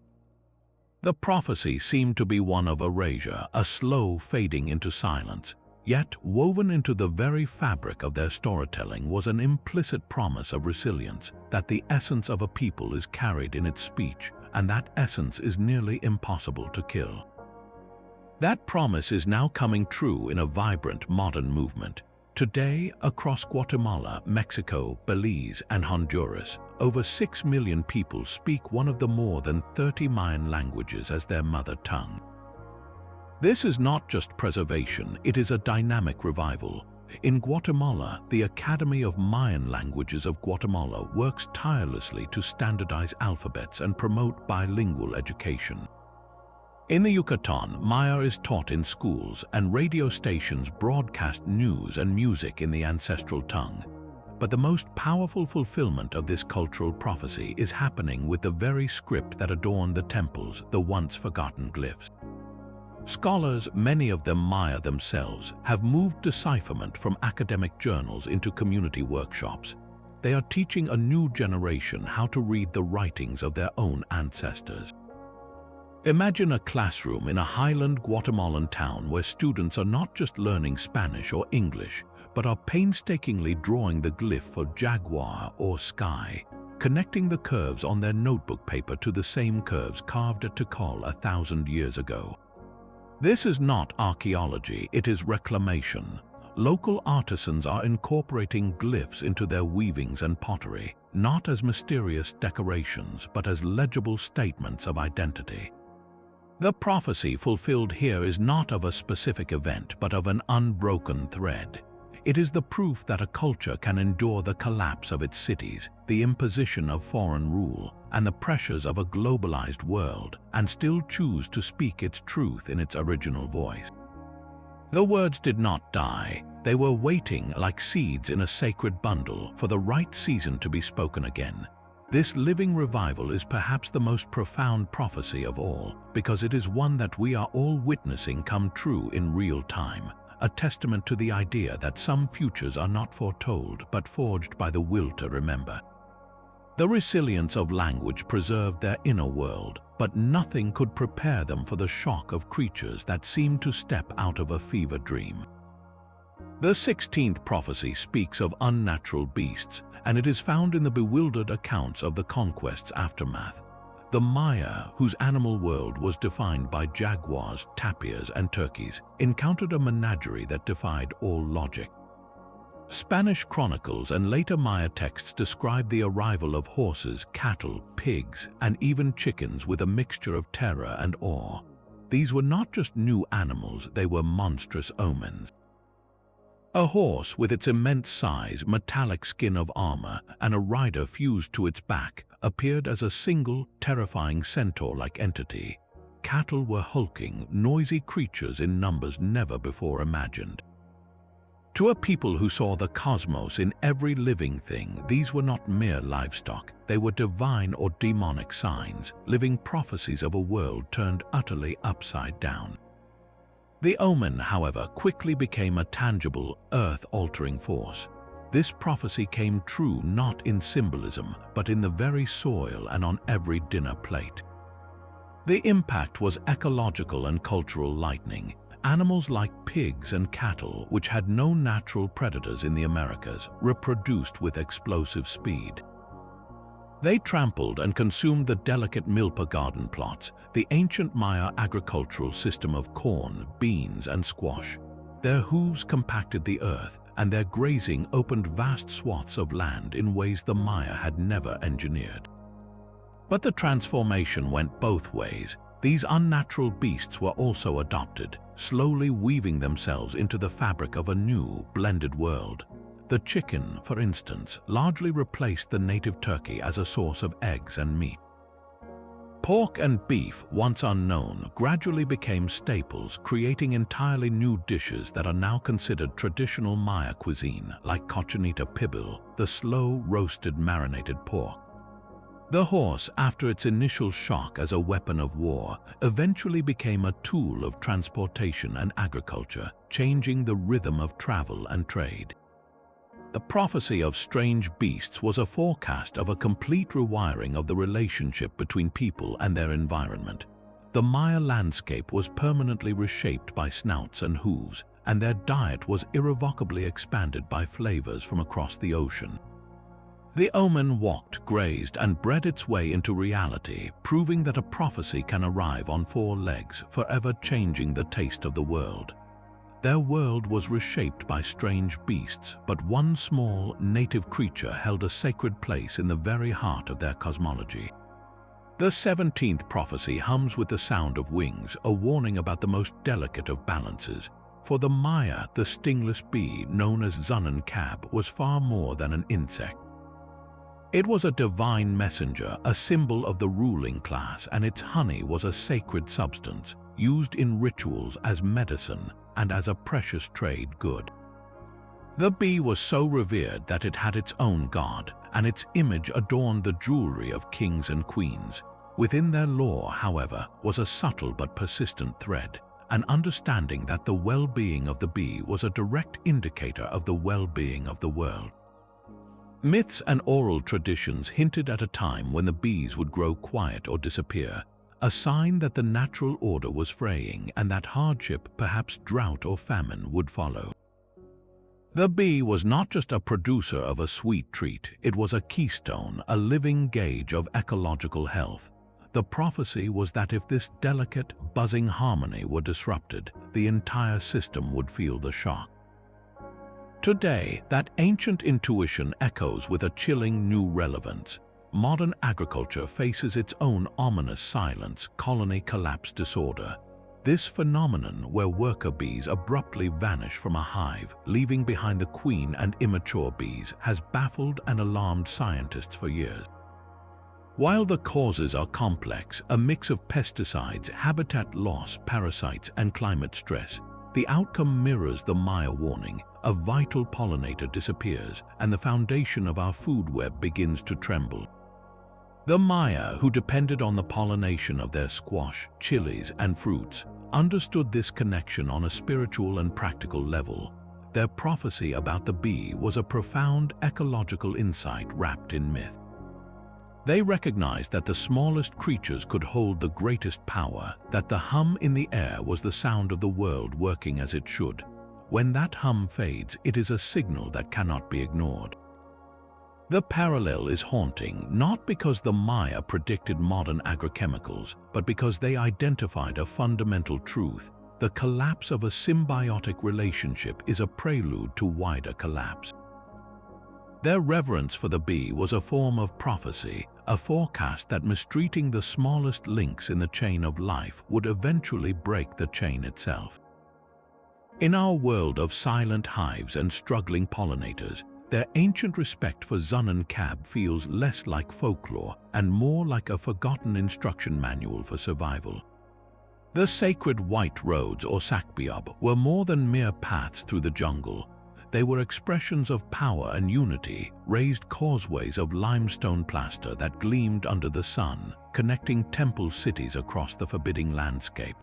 The prophecy seemed to be one of erasure, a slow fading into silence. Yet, woven into the very fabric of their storytelling was an implicit promise of resilience, that the essence of a people is carried in its speech, and that essence is nearly impossible to kill. That promise is now coming true in a vibrant modern movement. Today, across Guatemala, Mexico, Belize, and Honduras, over 6 million people speak one of the more than 30 Mayan languages as their mother tongue. This is not just preservation, it is a dynamic revival. In Guatemala, the Academy of Mayan Languages of Guatemala works tirelessly to standardize alphabets and promote bilingual education. In the Yucatan, Maya is taught in schools, and radio stations broadcast news and music in the ancestral tongue. But the most powerful fulfillment of this cultural prophecy is happening with the very script that adorned the temples, the once forgotten glyphs. Scholars, many of them Maya themselves, have moved decipherment from academic journals into community workshops. They are teaching a new generation how to read the writings of their own ancestors. Imagine a classroom in a highland Guatemalan town where students are not just learning Spanish or English, but are painstakingly drawing the glyph for jaguar or sky, connecting the curves on their notebook paper to the same curves carved at Tikal 1,000 years ago. This is not archaeology, it is reclamation. Local artisans are incorporating glyphs into their weavings and pottery, not as mysterious decorations, but as legible statements of identity. The prophecy fulfilled here is not of a specific event, but of an unbroken thread. It is the proof that a culture can endure the collapse of its cities, the imposition of foreign rule, and the pressures of a globalized world, and still choose to speak its truth in its original voice. The words did not die. They were waiting like seeds in a sacred bundle for the right season to be spoken again. This living revival is perhaps the most profound prophecy of all, because it is one that we are all witnessing come true in real time, a testament to the idea that some futures are not foretold but forged by the will to remember. The resilience of language preserved their inner world, but nothing could prepare them for the shock of creatures that seemed to step out of a fever dream. The 16th prophecy speaks of unnatural beasts, and it is found in the bewildered accounts of the conquest's aftermath. The Maya, whose animal world was defined by jaguars, tapirs, and turkeys, encountered a menagerie that defied all logic. Spanish chronicles and later Maya texts describe the arrival of horses, cattle, pigs, and even chickens with a mixture of terror and awe. These were not just new animals, they were monstrous omens. A horse with its immense size, metallic skin of armor, and a rider fused to its back appeared as a single, terrifying centaur-like entity. Cattle were hulking, noisy creatures in numbers never before imagined. To a people who saw the cosmos in every living thing, these were not mere livestock. They were divine or demonic signs, living prophecies of a world turned utterly upside down. The omen, however, quickly became a tangible, earth-altering force. This prophecy came true not in symbolism, but in the very soil and on every dinner plate. The impact was ecological and cultural lightning. Animals like pigs and cattle, which had no natural predators in the Americas, reproduced with explosive speed. They trampled and consumed the delicate milpa garden plots, the ancient Maya agricultural system of corn, beans, and squash. Their hooves compacted the earth, and their grazing opened vast swaths of land in ways the Maya had never engineered. But the transformation went both ways. These unnatural beasts were also adopted, slowly weaving themselves into the fabric of a new, blended world. The chicken, for instance, largely replaced the native turkey as a source of eggs and meat. Pork and beef, once unknown, gradually became staples, creating entirely new dishes that are now considered traditional Maya cuisine, like cochinita pibil, the slow, roasted, marinated pork. The horse, after its initial shock as a weapon of war, eventually became a tool of transportation and agriculture, changing the rhythm of travel and trade. The prophecy of strange beasts was a forecast of a complete rewiring of the relationship between people and their environment. The Maya landscape was permanently reshaped by snouts and hooves, and their diet was irrevocably expanded by flavors from across the ocean. The omen walked, grazed, and bred its way into reality, proving that a prophecy can arrive on 4 legs, forever changing the taste of the world. Their world was reshaped by strange beasts, but one small, native creature held a sacred place in the very heart of their cosmology. The 17th prophecy hums with the sound of wings, a warning about the most delicate of balances. For the Maya, the stingless bee, known as uncanny, was far more than an insect. It was a divine messenger, a symbol of the ruling class, and its honey was a sacred substance, used in rituals as medicine and as a precious trade good. The bee was so revered that it had its own god, and its image adorned the jewelry of kings and queens. Within their lore, however, was a subtle but persistent thread, an understanding that the well-being of the bee was a direct indicator of the well-being of the world. Myths and oral traditions hinted at a time when the bees would grow quiet or disappear, a sign that the natural order was fraying and that hardship, perhaps drought or famine, would follow. The bee was not just a producer of a sweet treat, it was a keystone, a living gauge of ecological health. The prophecy was that if this delicate, buzzing harmony were disrupted, the entire system would feel the shock. Today, that ancient intuition echoes with a chilling new relevance. Modern agriculture faces its own ominous silence, colony collapse disorder. This phenomenon, where worker bees abruptly vanish from a hive, leaving behind the queen and immature bees, has baffled and alarmed scientists for years. While the causes are complex, a mix of pesticides, habitat loss, parasites, and climate stress, the outcome mirrors the Maya warning. A vital pollinator disappears, and the foundation of our food web begins to tremble. The Maya, who depended on the pollination of their squash, chilies, and fruits, understood this connection on a spiritual and practical level. Their prophecy about the bee was a profound ecological insight wrapped in myth. They recognized that the smallest creatures could hold the greatest power, that the hum in the air was the sound of the world working as it should. When that hum fades, it is a signal that cannot be ignored. The parallel is haunting, not because the Maya predicted modern agrochemicals, but because they identified a fundamental truth. The collapse of a symbiotic relationship is a prelude to wider collapse. Their reverence for the bee was a form of prophecy, a forecast that mistreating the smallest links in the chain of life would eventually break the chain itself. In our world of silent hives and struggling pollinators, their ancient respect for uncanny feels less like folklore and more like a forgotten instruction manual for survival. The sacred white roads, or sakbiab, were more than mere paths through the jungle. They were expressions of power and unity, raised causeways of limestone plaster that gleamed under the sun, connecting temple cities across the forbidding landscape.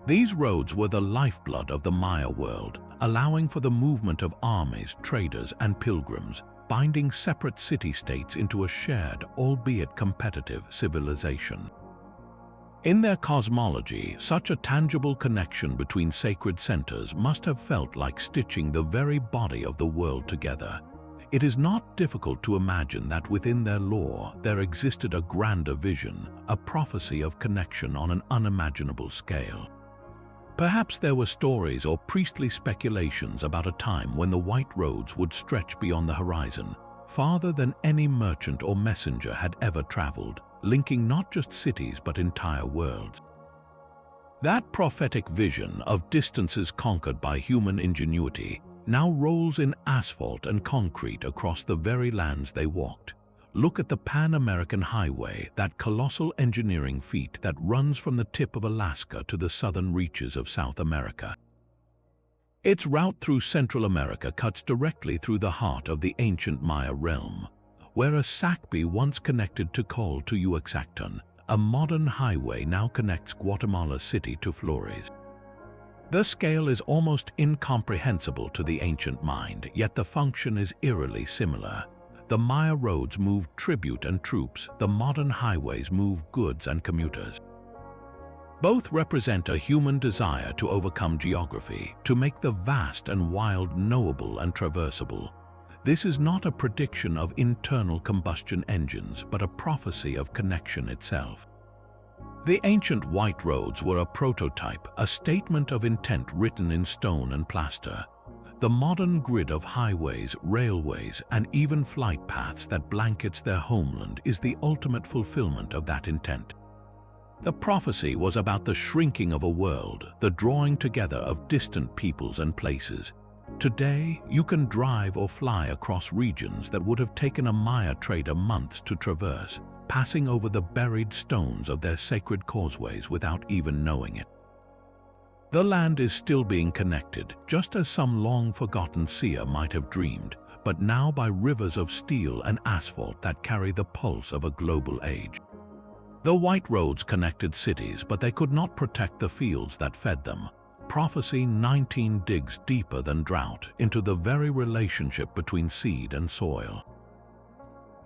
These roads were the lifeblood of the Maya world, allowing for the movement of armies, traders, and pilgrims, binding separate city-states into a shared, albeit competitive, civilization. In their cosmology, such a tangible connection between sacred centers must have felt like stitching the very body of the world together. It is not difficult to imagine that within their lore there existed a grander vision, a prophecy of connection on an unimaginable scale. Perhaps there were stories or priestly speculations about a time when the white roads would stretch beyond the horizon, farther than any merchant or messenger had ever traveled, linking not just cities but entire worlds. That prophetic vision of distances conquered by human ingenuity now rolls in asphalt and concrete across the very lands they walked. Look at the Pan-American Highway, that colossal engineering feat that runs from the tip of Alaska to the southern reaches of South America. Its route through Central America cuts directly through the heart of the ancient Maya realm, where a sakbi once connected Tikal to Uaxactun. A modern highway now connects Guatemala City to Flores. The scale is almost incomprehensible to the ancient mind, yet the function is eerily similar. The Maya roads moved tribute and troops, the modern highways move goods and commuters. Both represent a human desire to overcome geography, to make the vast and wild knowable and traversable. This is not a prediction of internal combustion engines, but a prophecy of connection itself. The ancient white roads were a prototype, a statement of intent written in stone and plaster. The modern grid of highways, railways, and even flight paths that blankets their homeland is the ultimate fulfillment of that intent. The prophecy was about the shrinking of a world, the drawing together of distant peoples and places. Today, you can drive or fly across regions that would have taken a Maya trader months to traverse, passing over the buried stones of their sacred causeways without even knowing it. The land is still being connected, just as some long-forgotten seer might have dreamed, but now by rivers of steel and asphalt that carry the pulse of a global age. The white roads connected cities, but they could not protect the fields that fed them. Prophecy 19 digs deeper than drought into the very relationship between seed and soil.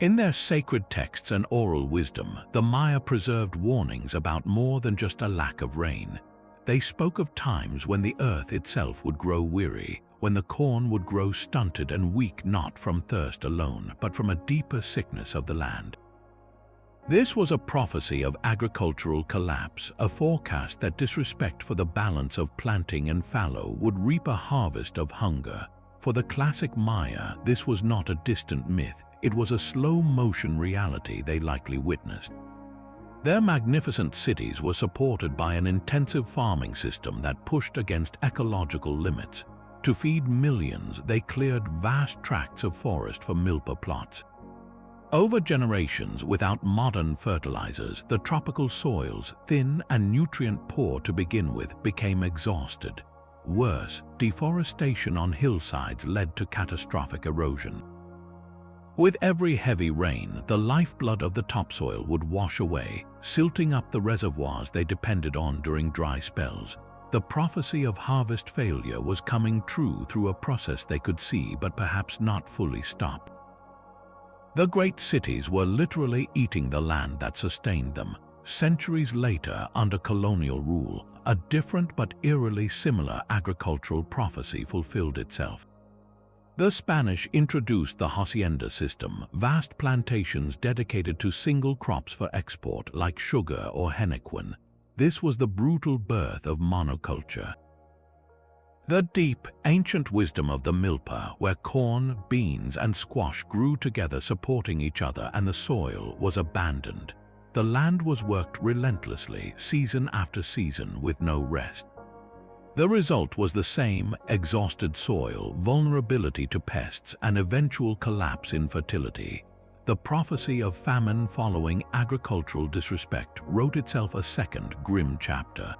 In their sacred texts and oral wisdom, the Maya preserved warnings about more than just a lack of rain. They spoke of times when the earth itself would grow weary, when the corn would grow stunted and weak not from thirst alone, but from a deeper sickness of the land. This was a prophecy of agricultural collapse, a forecast that disrespect for the balance of planting and fallow would reap a harvest of hunger. For the classic Maya, this was not a distant myth, it was a slow-motion reality they likely witnessed. Their magnificent cities were supported by an intensive farming system that pushed against ecological limits. To feed millions, they cleared vast tracts of forest for milpa plots. Over generations, without modern fertilizers, the tropical soils, thin and nutrient-poor to begin with, became exhausted. Worse, deforestation on hillsides led to catastrophic erosion. With every heavy rain, the lifeblood of the topsoil would wash away, silting up the reservoirs they depended on during dry spells. The prophecy of harvest failure was coming true through a process they could see but perhaps not fully stop. The great cities were literally eating the land that sustained them. Centuries later, under colonial rule, a different but eerily similar agricultural prophecy fulfilled itself. The Spanish introduced the hacienda system, vast plantations dedicated to single crops for export like sugar or henequen. This was the brutal birth of monoculture. The deep, ancient wisdom of the milpa, where corn, beans, and squash grew together supporting each other and the soil was abandoned. The land was worked relentlessly, season after season, with no rest. The result was the same: exhausted soil, vulnerability to pests, and eventual collapse in fertility. The prophecy of famine following agricultural disrespect wrote itself a second, grim chapter.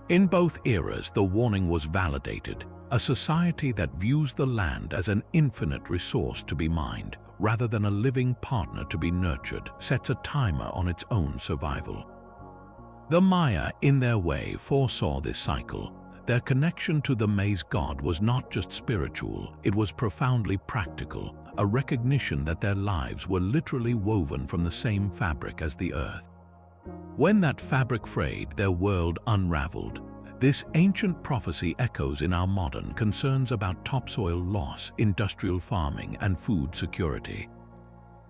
In both eras, the warning was validated: a society that views the land as an infinite resource to be mined, rather than a living partner to be nurtured, sets a timer on its own survival. The Maya, in their way, foresaw this cycle. Their connection to the maize god was not just spiritual, it was profoundly practical, a recognition that their lives were literally woven from the same fabric as the earth. When that fabric frayed, their world unraveled. This ancient prophecy echoes in our modern concerns about topsoil loss, industrial farming, and food security.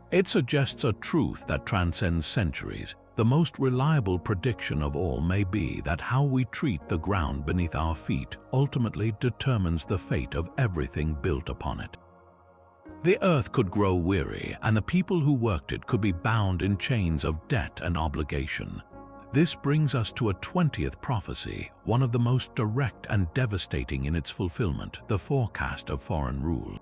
It suggests a truth that transcends centuries. The most reliable prediction of all may be that how we treat the ground beneath our feet ultimately determines the fate of everything built upon it. The earth could grow weary, and the people who worked it could be bound in chains of debt and obligation. This brings us to a 20th prophecy, one of the most direct and devastating in its fulfillment, the forecast of foreign rule.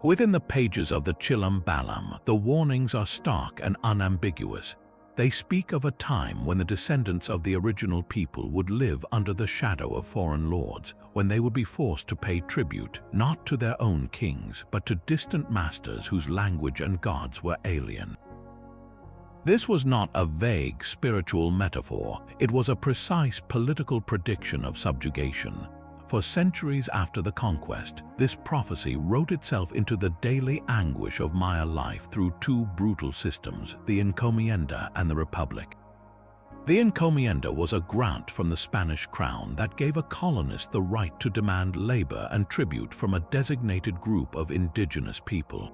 Within the pages of the Chilam Balam, the warnings are stark and unambiguous. They speak of a time when the descendants of the original people would live under the shadow of foreign lords, when they would be forced to pay tribute, not to their own kings, but to distant masters whose language and gods were alien. This was not a vague spiritual metaphor, it was a precise political prediction of subjugation. For centuries after the conquest, this prophecy wrote itself into the daily anguish of Maya life through two brutal systems, the encomienda and the republic. The encomienda was a grant from the Spanish crown that gave a colonist the right to demand labor and tribute from a designated group of indigenous people.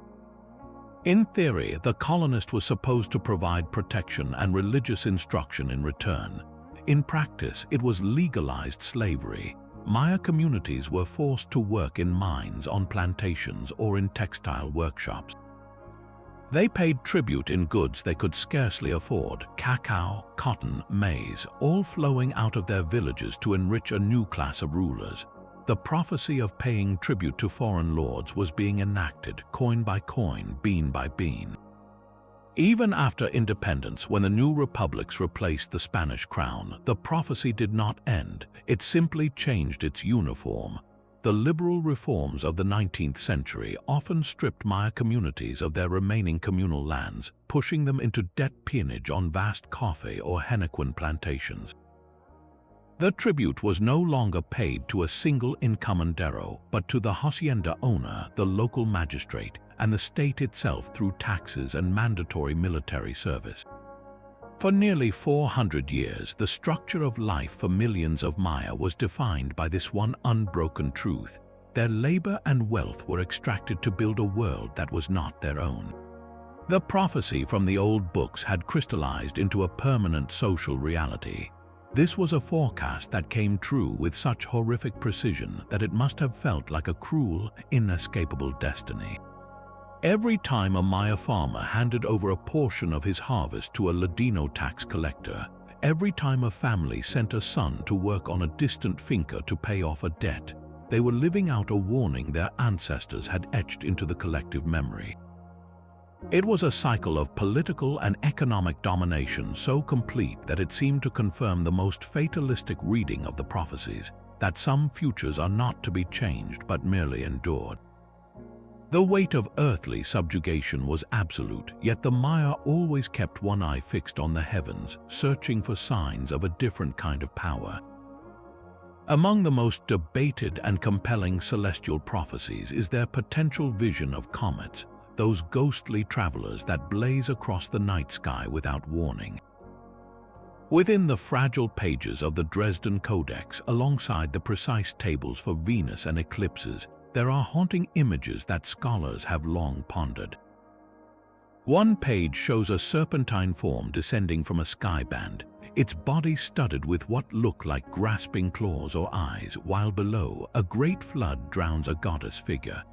In theory, the colonist was supposed to provide protection and religious instruction in return. In practice, it was legalized slavery. Maya communities were forced to work in mines, on plantations, or in textile workshops. They paid tribute in goods they could scarcely afford: cacao, cotton, maize, all flowing out of their villages to enrich a new class of rulers. The prophecy of paying tribute to foreign lords was being enacted, coin by coin, bean by bean. Even after independence, when the new republics replaced the Spanish crown, the prophecy did not end. It simply changed its uniform. The liberal reforms of the 19th century often stripped Maya communities of their remaining communal lands, pushing them into debt peonage on vast coffee or henequen plantations. The tribute was no longer paid to a single encomendero, but to the hacienda owner, the local magistrate, and the state itself through taxes and mandatory military service. For nearly 400 years, the structure of life for millions of Maya was defined by this one unbroken truth: their labor and wealth were extracted to build a world that was not their own. The prophecy from the old books had crystallized into a permanent social reality. This was a forecast that came true with such horrific precision that it must have felt like a cruel, inescapable destiny. Every time a Maya farmer handed over a portion of his harvest to a Ladino tax collector, every time a family sent a son to work on a distant finca to pay off a debt, they were living out a warning their ancestors had etched into the collective memory. It was a cycle of political and economic domination so complete that it seemed to confirm the most fatalistic reading of the prophecies, that some futures are not to be changed but merely endured. The weight of earthly subjugation was absolute, yet the Maya always kept one eye fixed on the heavens, searching for signs of a different kind of power. Among the most debated and compelling celestial prophecies is their potential vision of comets, those ghostly travelers that blaze across the night sky without warning. Within the fragile pages of the Dresden Codex, alongside the precise tables for Venus and eclipses, there are haunting images that scholars have long pondered. One page shows a serpentine form descending from a sky band, its body studded with what look like grasping claws or eyes, while below, a great flood drowns a goddess figure.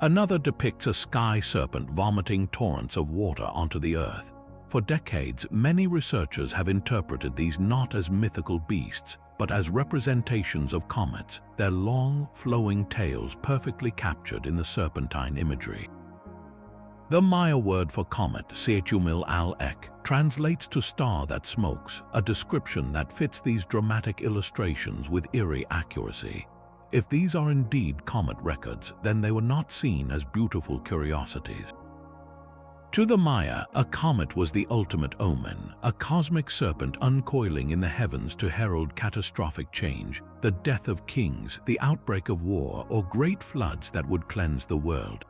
Another depicts a sky serpent vomiting torrents of water onto the earth. For decades, many researchers have interpreted these not as mythical beasts, but as representations of comets, their long, flowing tails perfectly captured in the serpentine imagery. The Maya word for comet, Setumil al-Ek, translates to star that smokes, a description that fits these dramatic illustrations with eerie accuracy. If these are indeed comet records, then they were not seen as beautiful curiosities. To the Maya, a comet was the ultimate omen, a cosmic serpent uncoiling in the heavens to herald catastrophic change, the death of kings, the outbreak of war, or great floods that would cleanse the world.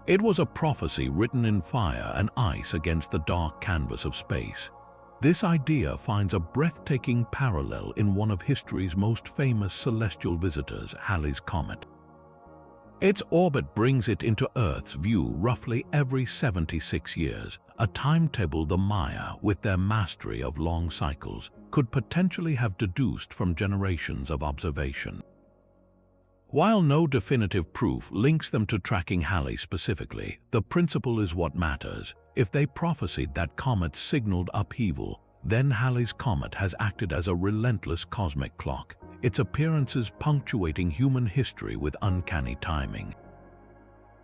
It was a prophecy written in fire and ice against the dark canvas of space. This idea finds a breathtaking parallel in one of history's most famous celestial visitors, Halley's Comet. Its orbit brings it into Earth's view roughly every 76 years, a timetable the Maya, with their mastery of long cycles, could potentially have deduced from generations of observation. While no definitive proof links them to tracking Halley specifically, the principle is what matters. If they prophesied that comets signaled upheaval, then Halley's Comet has acted as a relentless cosmic clock, its appearances punctuating human history with uncanny timing.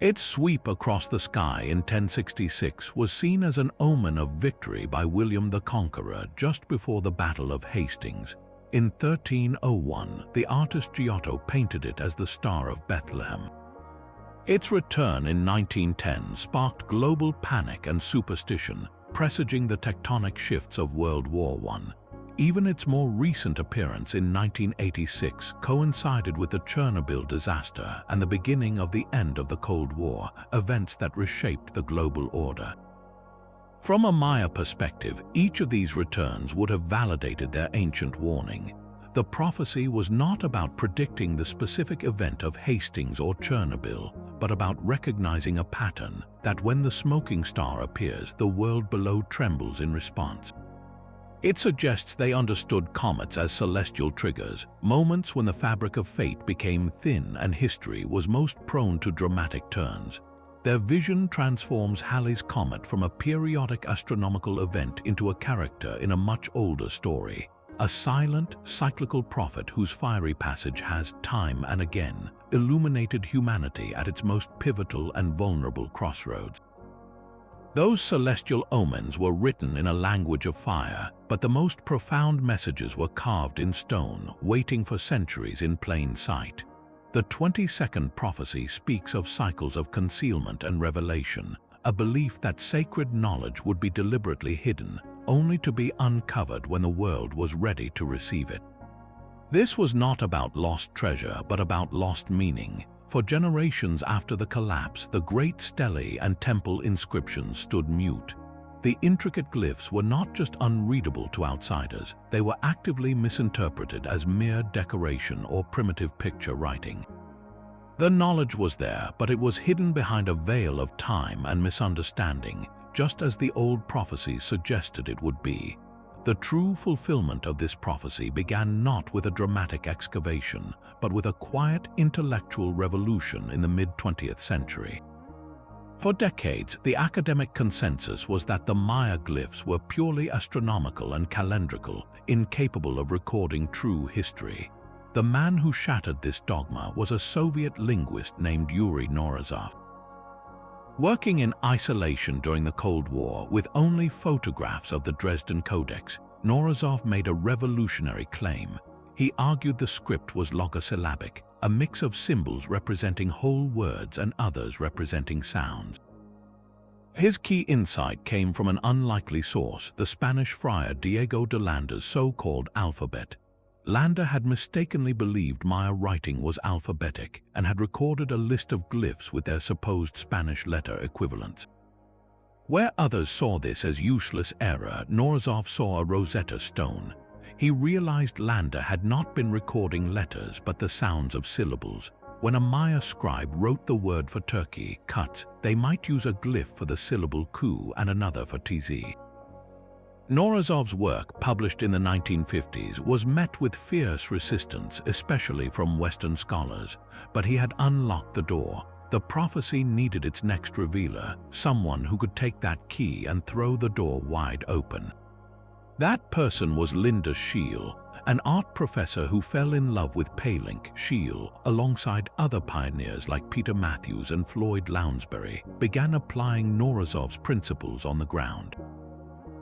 Its sweep across the sky in 1066 was seen as an omen of victory by William the Conqueror just before the Battle of Hastings. In 1301, the artist Giotto painted it as the Star of Bethlehem. Its return in 1910 sparked global panic and superstition, presaging the tectonic shifts of World War I. Even its more recent appearance in 1986 coincided with the Chernobyl disaster and the beginning of the end of the Cold War, events that reshaped the global order. From a Maya perspective, each of these returns would have validated their ancient warning. The prophecy was not about predicting the specific event of Hastings or Chernobyl, but about recognizing a pattern that when the smoking star appears, the world below trembles in response. It suggests they understood comets as celestial triggers, moments when the fabric of fate became thin and history was most prone to dramatic turns. Their vision transforms Halley's Comet from a periodic astronomical event into a character in a much older story. A silent, cyclical prophet whose fiery passage has, time and again, illuminated humanity at its most pivotal and vulnerable crossroads. Those celestial omens were written in a language of fire, but the most profound messages were carved in stone, waiting for centuries in plain sight. The 22nd prophecy speaks of cycles of concealment and revelation, a belief that sacred knowledge would be deliberately hidden, only to be uncovered when the world was ready to receive it. This was not about lost treasure, but about lost meaning. For generations after the collapse, the great stelae and temple inscriptions stood mute. The intricate glyphs were not just unreadable to outsiders, they were actively misinterpreted as mere decoration or primitive picture writing. The knowledge was there, but it was hidden behind a veil of time and misunderstanding, just as the old prophecies suggested it would be. The true fulfillment of this prophecy began not with a dramatic excavation, but with a quiet intellectual revolution in the mid-20th century. For decades, the academic consensus was that the Maya glyphs were purely astronomical and calendrical, incapable of recording true history. The man who shattered this dogma was a Soviet linguist named Yuri Norizov. Working in isolation during the Cold War with only photographs of the Dresden Codex, Norizov made a revolutionary claim. He argued the script was logosyllabic, a mix of symbols representing whole words and others representing sounds. His key insight came from an unlikely source, the Spanish friar Diego de Landa's so-called alphabet. Landa had mistakenly believed Maya writing was alphabetic and had recorded a list of glyphs with their supposed Spanish letter equivalents. Where others saw this as useless error, Norizov saw a Rosetta Stone. He realized Landa had not been recording letters but the sounds of syllables. When a Maya scribe wrote the word for turkey, cut, they might use a glyph for the syllable ku and another for tz. Norizov's work, published in the 1950s, was met with fierce resistance, especially from Western scholars, but he had unlocked the door. The prophecy needed its next revealer, someone who could take that key and throw the door wide open. That person was Linda Scheel, an art professor who fell in love with Palink. Scheel, alongside other pioneers like Peter Matthews and Floyd Lounsbury, began applying Norizov's principles on the ground.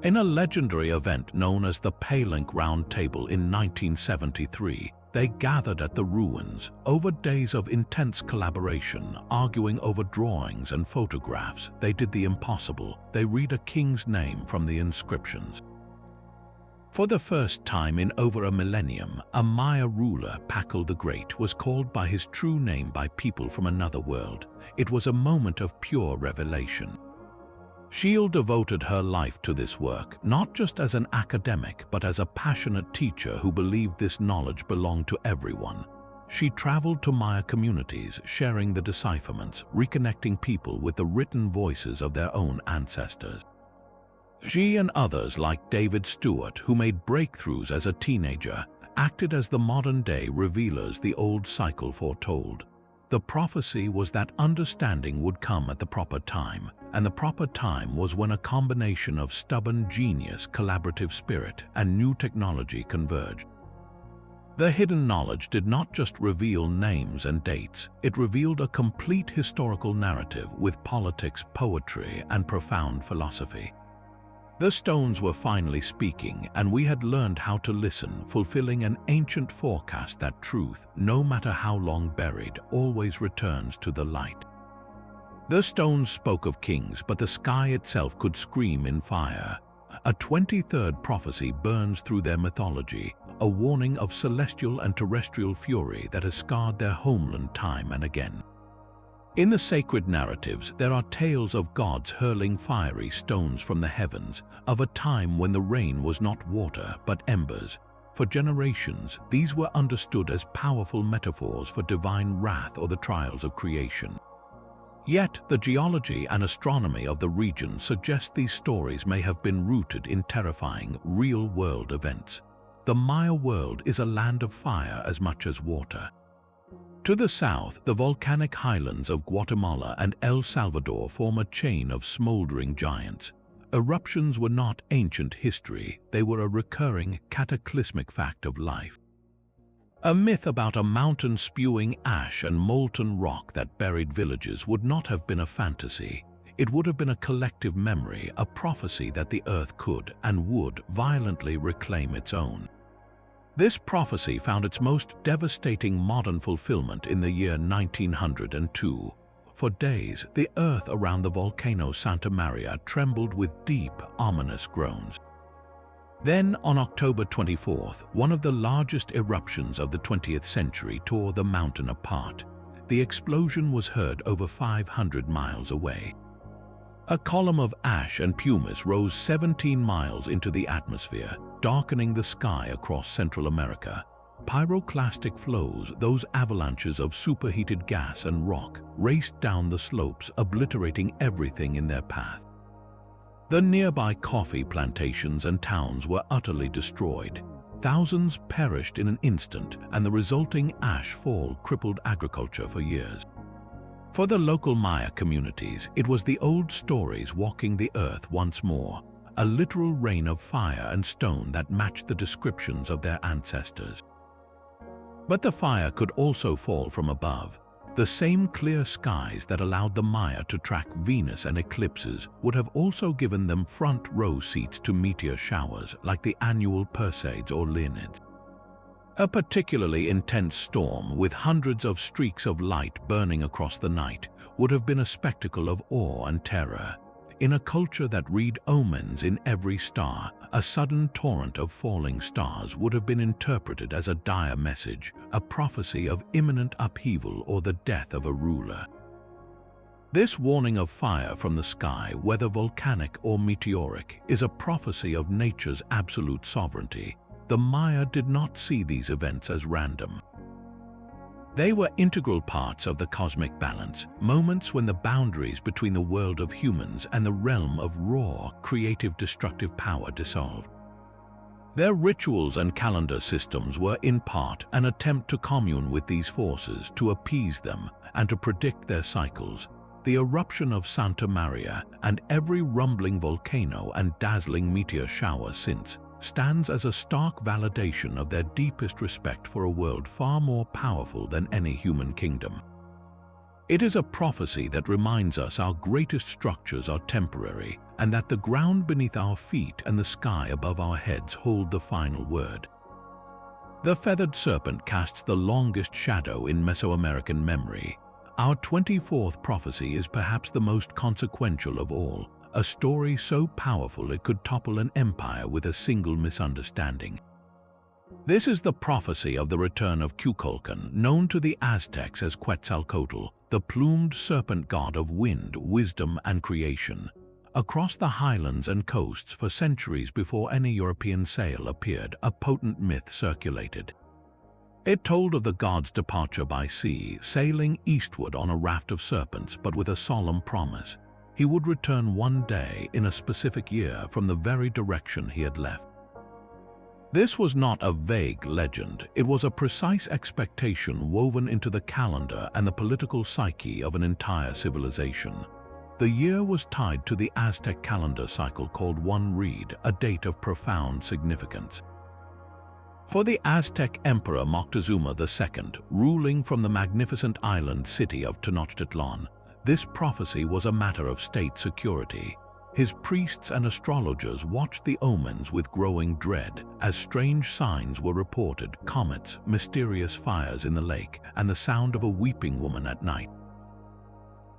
In a legendary event known as the Palink Round Table in 1973, they gathered at the ruins. Over days of intense collaboration, arguing over drawings and photographs, they did the impossible. They read a king's name from the inscriptions. For the first time in over a millennium, a Maya ruler, Pakal the Great, was called by his true name by people from another world. It was a moment of pure revelation. Scheel devoted her life to this work, not just as an academic, but as a passionate teacher who believed this knowledge belonged to everyone. She traveled to Maya communities, sharing the decipherments, reconnecting people with the written voices of their own ancestors. She and others like David Stewart, who made breakthroughs as a teenager, acted as the modern-day revealers the old cycle foretold. The prophecy was that understanding would come at the proper time, and the proper time was when a combination of stubborn genius, collaborative spirit, and new technology converged. The hidden knowledge did not just reveal names and dates, it revealed a complete historical narrative with politics, poetry, and profound philosophy. The stones were finally speaking, and we had learned how to listen, fulfilling an ancient forecast that truth, no matter how long buried, always returns to the light. The stones spoke of kings, but the sky itself could scream in fire. A 23rd prophecy burns through their mythology, a warning of celestial and terrestrial fury that has scarred their homeland time and again. In the sacred narratives, there are tales of gods hurling fiery stones from the heavens, of a time when the rain was not water but embers. For generations, these were understood as powerful metaphors for divine wrath or the trials of creation. Yet, the geology and astronomy of the region suggest these stories may have been rooted in terrifying, real-world events. The Maya world is a land of fire as much as water. To the south, the volcanic highlands of Guatemala and El Salvador form a chain of smoldering giants. Eruptions were not ancient history, they were a recurring, cataclysmic fact of life. A myth about a mountain spewing ash and molten rock that buried villages would not have been a fantasy. It would have been a collective memory, a prophecy that the earth could and would violently reclaim its own. This prophecy found its most devastating modern fulfillment in the year 1902. For days, the earth around the volcano Santa Maria trembled with deep, ominous groans. Then, on October 24th, one of the largest eruptions of the 20th century tore the mountain apart. The explosion was heard over 500 miles away. A column of ash and pumice rose 17 miles into the atmosphere, darkening the sky across Central America. Pyroclastic flows, those avalanches of superheated gas and rock, raced down the slopes, obliterating everything in their path. The nearby coffee plantations and towns were utterly destroyed. Thousands perished in an instant, and the resulting ash fall crippled agriculture for years. For the local Maya communities, it was the old stories walking the earth once more, a literal rain of fire and stone that matched the descriptions of their ancestors. But the fire could also fall from above. The same clear skies that allowed the Maya to track Venus and eclipses would have also given them front row seats to meteor showers like the annual Perseids or Leonids. A particularly intense storm with hundreds of streaks of light burning across the night would have been a spectacle of awe and terror. In a culture that read omens in every star, a sudden torrent of falling stars would have been interpreted as a dire message, a prophecy of imminent upheaval or the death of a ruler. This warning of fire from the sky, whether volcanic or meteoric, is a prophecy of nature's absolute sovereignty. The Maya did not see these events as random. They were integral parts of the cosmic balance, moments when the boundaries between the world of humans and the realm of raw, creative, destructive power dissolved. Their rituals and calendar systems were in part an attempt to commune with these forces, to appease them, and to predict their cycles. The eruption of Santa Maria and every rumbling volcano and dazzling meteor shower since stands as a stark validation of their deepest respect for a world far more powerful than any human kingdom. It is a prophecy that reminds us our greatest structures are temporary and that the ground beneath our feet and the sky above our heads hold the final word. The feathered serpent casts the longest shadow in Mesoamerican memory. Our 24th prophecy is perhaps the most consequential of all, a story so powerful it could topple an empire with a single misunderstanding. This is the prophecy of the return of Kukulkan, known to the Aztecs as Quetzalcoatl, the plumed serpent god of wind, wisdom, and creation. Across the highlands and coasts for centuries before any European sail appeared, a potent myth circulated. It told of the god's departure by sea, sailing eastward on a raft of serpents, but with a solemn promise. He would return one day in a specific year from the very direction he had left. This was not a vague legend, it was a precise expectation woven into the calendar and the political psyche of an entire civilization. The year was tied to the Aztec calendar cycle called One Reed, a date of profound significance. For the Aztec Emperor Moctezuma II, ruling from the magnificent island city of Tenochtitlan, this prophecy was a matter of state security. His priests and astrologers watched the omens with growing dread as strange signs were reported: comets, mysterious fires in the lake, and the sound of a weeping woman at night.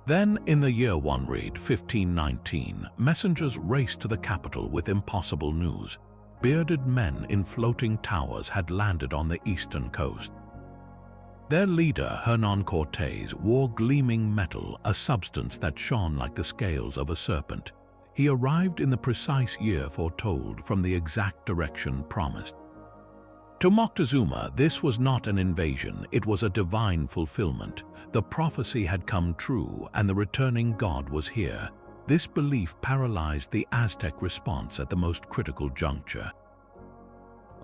Then, in the year One Reed, 1519, messengers raced to the capital with impossible news. Bearded men in floating towers had landed on the eastern coast. Their leader, Hernan Cortés, wore gleaming metal, a substance that shone like the scales of a serpent. He arrived in the precise year foretold, from the exact direction promised. To Moctezuma, this was not an invasion, it was a divine fulfillment. The prophecy had come true, and the returning god was here. This belief paralyzed the Aztec response at the most critical juncture.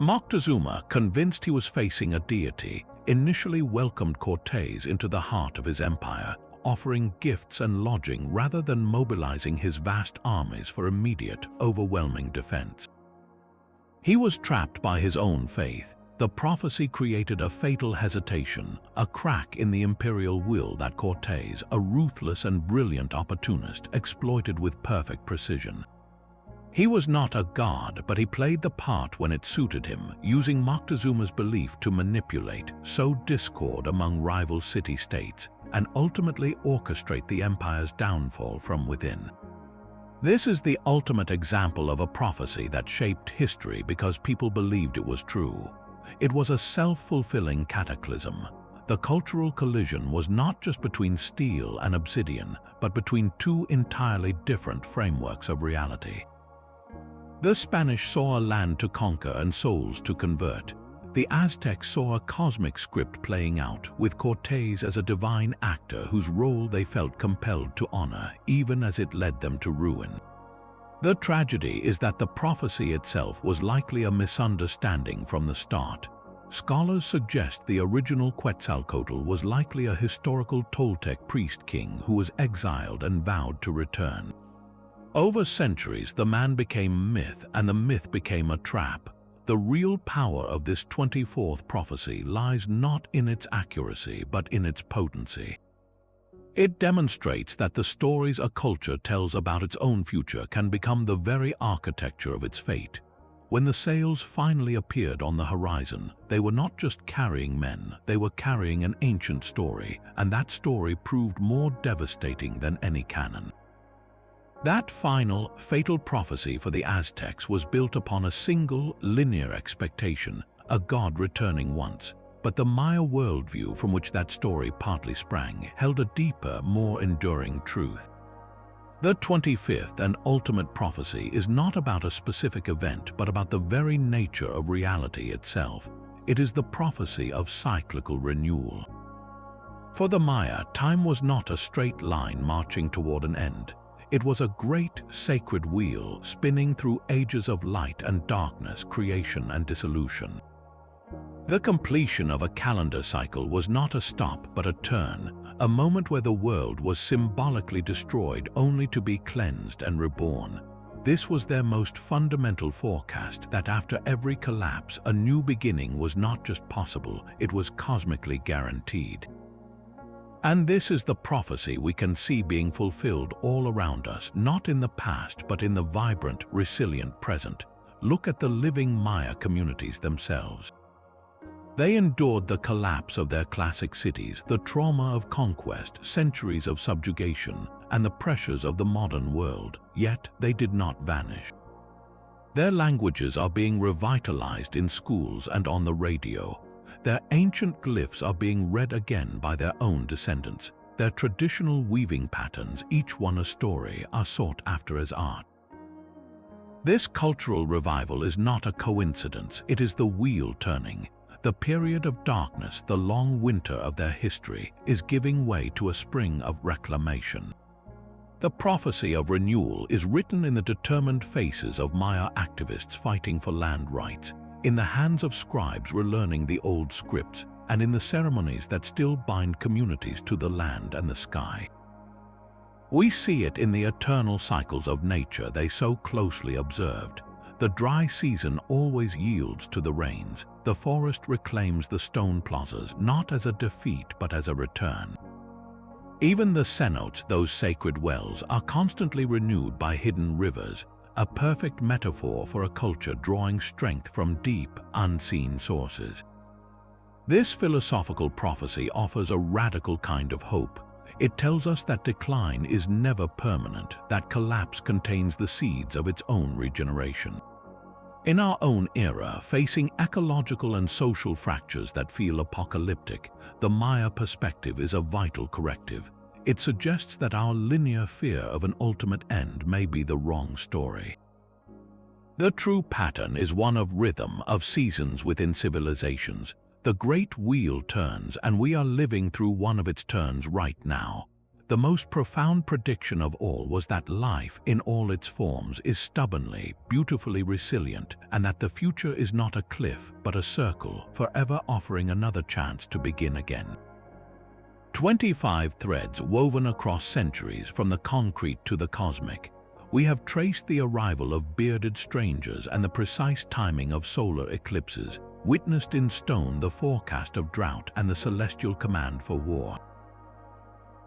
Moctezuma, convinced he was facing a deity, initially welcomed Cortés into the heart of his empire, offering gifts and lodging rather than mobilizing his vast armies for immediate, overwhelming defense. He was trapped by his own faith. The prophecy created a fatal hesitation, a crack in the imperial will that Cortés, a ruthless and brilliant opportunist, exploited with perfect precision. He was not a god, but he played the part when it suited him, using Moctezuma's belief to manipulate, sow discord among rival city-states, and ultimately orchestrate the empire's downfall from within. This is the ultimate example of a prophecy that shaped history because people believed it was true. It was a self-fulfilling cataclysm. The cultural collision was not just between steel and obsidian, but between two entirely different frameworks of reality. The Spanish saw a land to conquer and souls to convert. The Aztecs saw a cosmic script playing out, with Cortés as a divine actor whose role they felt compelled to honor, even as it led them to ruin. The tragedy is that the prophecy itself was likely a misunderstanding from the start. Scholars suggest the original Quetzalcoatl was likely a historical Toltec priest-king who was exiled and vowed to return. Over centuries, the man became myth, and the myth became a trap. The real power of this 24th prophecy lies not in its accuracy, but in its potency. It demonstrates that the stories a culture tells about its own future can become the very architecture of its fate. When the sails finally appeared on the horizon, they were not just carrying men, they were carrying an ancient story, and that story proved more devastating than any cannon. That final, fatal prophecy for the Aztecs was built upon a single, linear expectation, a god returning once. But the Maya worldview from which that story partly sprang held a deeper, more enduring truth. The 25th and ultimate prophecy is not about a specific event, but about the very nature of reality itself. It is the prophecy of cyclical renewal. For the Maya, time was not a straight line marching toward an end. It was a great, sacred wheel spinning through ages of light and darkness, creation and dissolution. The completion of a calendar cycle was not a stop but a turn, a moment where the world was symbolically destroyed only to be cleansed and reborn. This was their most fundamental forecast, that after every collapse, a new beginning was not just possible, it was cosmically guaranteed. And this is the prophecy we can see being fulfilled all around us, not in the past but in the vibrant, resilient present. Look at the living Maya communities themselves. They endured the collapse of their classic cities, the trauma of conquest, centuries of subjugation, and the pressures of the modern world, yet they did not vanish. Their languages are being revitalized in schools and on the radio. Their ancient glyphs are being read again by their own descendants. Their traditional weaving patterns, each one a story, are sought after as art. This cultural revival is not a coincidence, it is the wheel turning. The period of darkness, the long winter of their history, is giving way to a spring of reclamation. The prophecy of renewal is written in the determined faces of Maya activists fighting for land rights, in the hands of scribes relearning the old scripts, and in the ceremonies that still bind communities to the land and the sky. We see it in the eternal cycles of nature they so closely observed. The dry season always yields to the rains. The forest reclaims the stone plazas, not as a defeat but as a return. Even the cenotes, those sacred wells, are constantly renewed by hidden rivers, a perfect metaphor for a culture drawing strength from deep, unseen sources. This philosophical prophecy offers a radical kind of hope. It tells us that decline is never permanent, that collapse contains the seeds of its own regeneration. In our own era, facing ecological and social fractures that feel apocalyptic, the Maya perspective is a vital corrective. It suggests that our linear fear of an ultimate end may be the wrong story. The true pattern is one of rhythm, of seasons within civilizations. The great wheel turns, and we are living through one of its turns right now. The most profound prediction of all was that life, in all its forms, is stubbornly, beautifully resilient, and that the future is not a cliff, but a circle, forever offering another chance to begin again. 25 threads woven across centuries, from the concrete to the cosmic. We have traced the arrival of bearded strangers and the precise timing of solar eclipses, witnessed in stone the forecast of drought and the celestial command for war.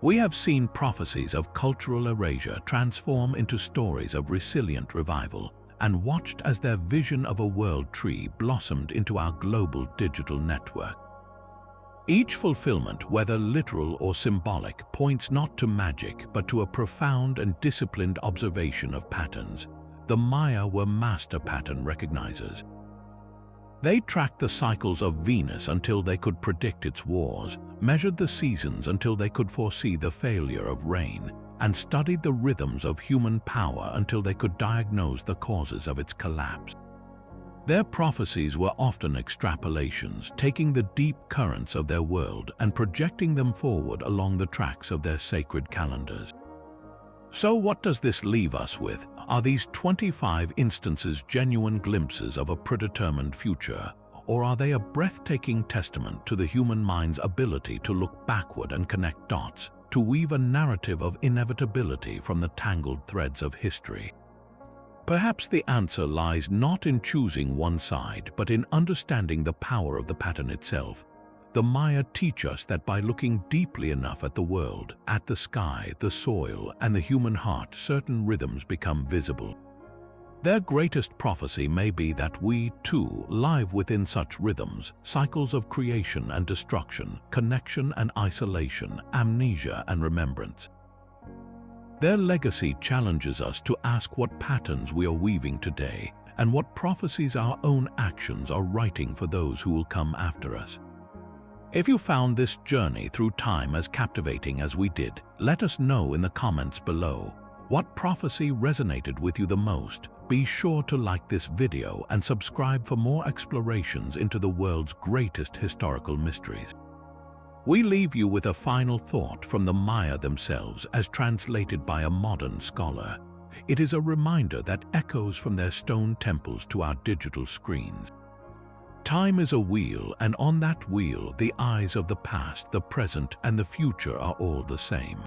We have seen prophecies of cultural erasure transform into stories of resilient revival, and watched as their vision of a world tree blossomed into our global digital network. Each fulfillment, whether literal or symbolic, points not to magic but to a profound and disciplined observation of patterns. The Maya were master pattern recognizers. They tracked the cycles of Venus until they could predict its wars, measured the seasons until they could foresee the failure of rain, and studied the rhythms of human power until they could diagnose the causes of its collapse. Their prophecies were often extrapolations, taking the deep currents of their world and projecting them forward along the tracks of their sacred calendars. So what does this leave us with? Are these 25 instances genuine glimpses of a predetermined future, or are they a breathtaking testament to the human mind's ability to look backward and connect dots, to weave a narrative of inevitability from the tangled threads of history? Perhaps the answer lies not in choosing one side, but in understanding the power of the pattern itself. The Maya teach us that by looking deeply enough at the world, at the sky, the soil, and the human heart, certain rhythms become visible. Their greatest prophecy may be that we, too, live within such rhythms, cycles of creation and destruction, connection and isolation, amnesia and remembrance. Their legacy challenges us to ask what patterns we are weaving today, and what prophecies our own actions are writing for those who will come after us. If you found this journey through time as captivating as we did, let us know in the comments below. What prophecy resonated with you the most? Be sure to like this video and subscribe for more explorations into the world's greatest historical mysteries. We leave you with a final thought from the Maya themselves, as translated by a modern scholar. It is a reminder that echoes from their stone temples to our digital screens. Time is a wheel, and on that wheel, the eyes of the past, the present, and the future are all the same.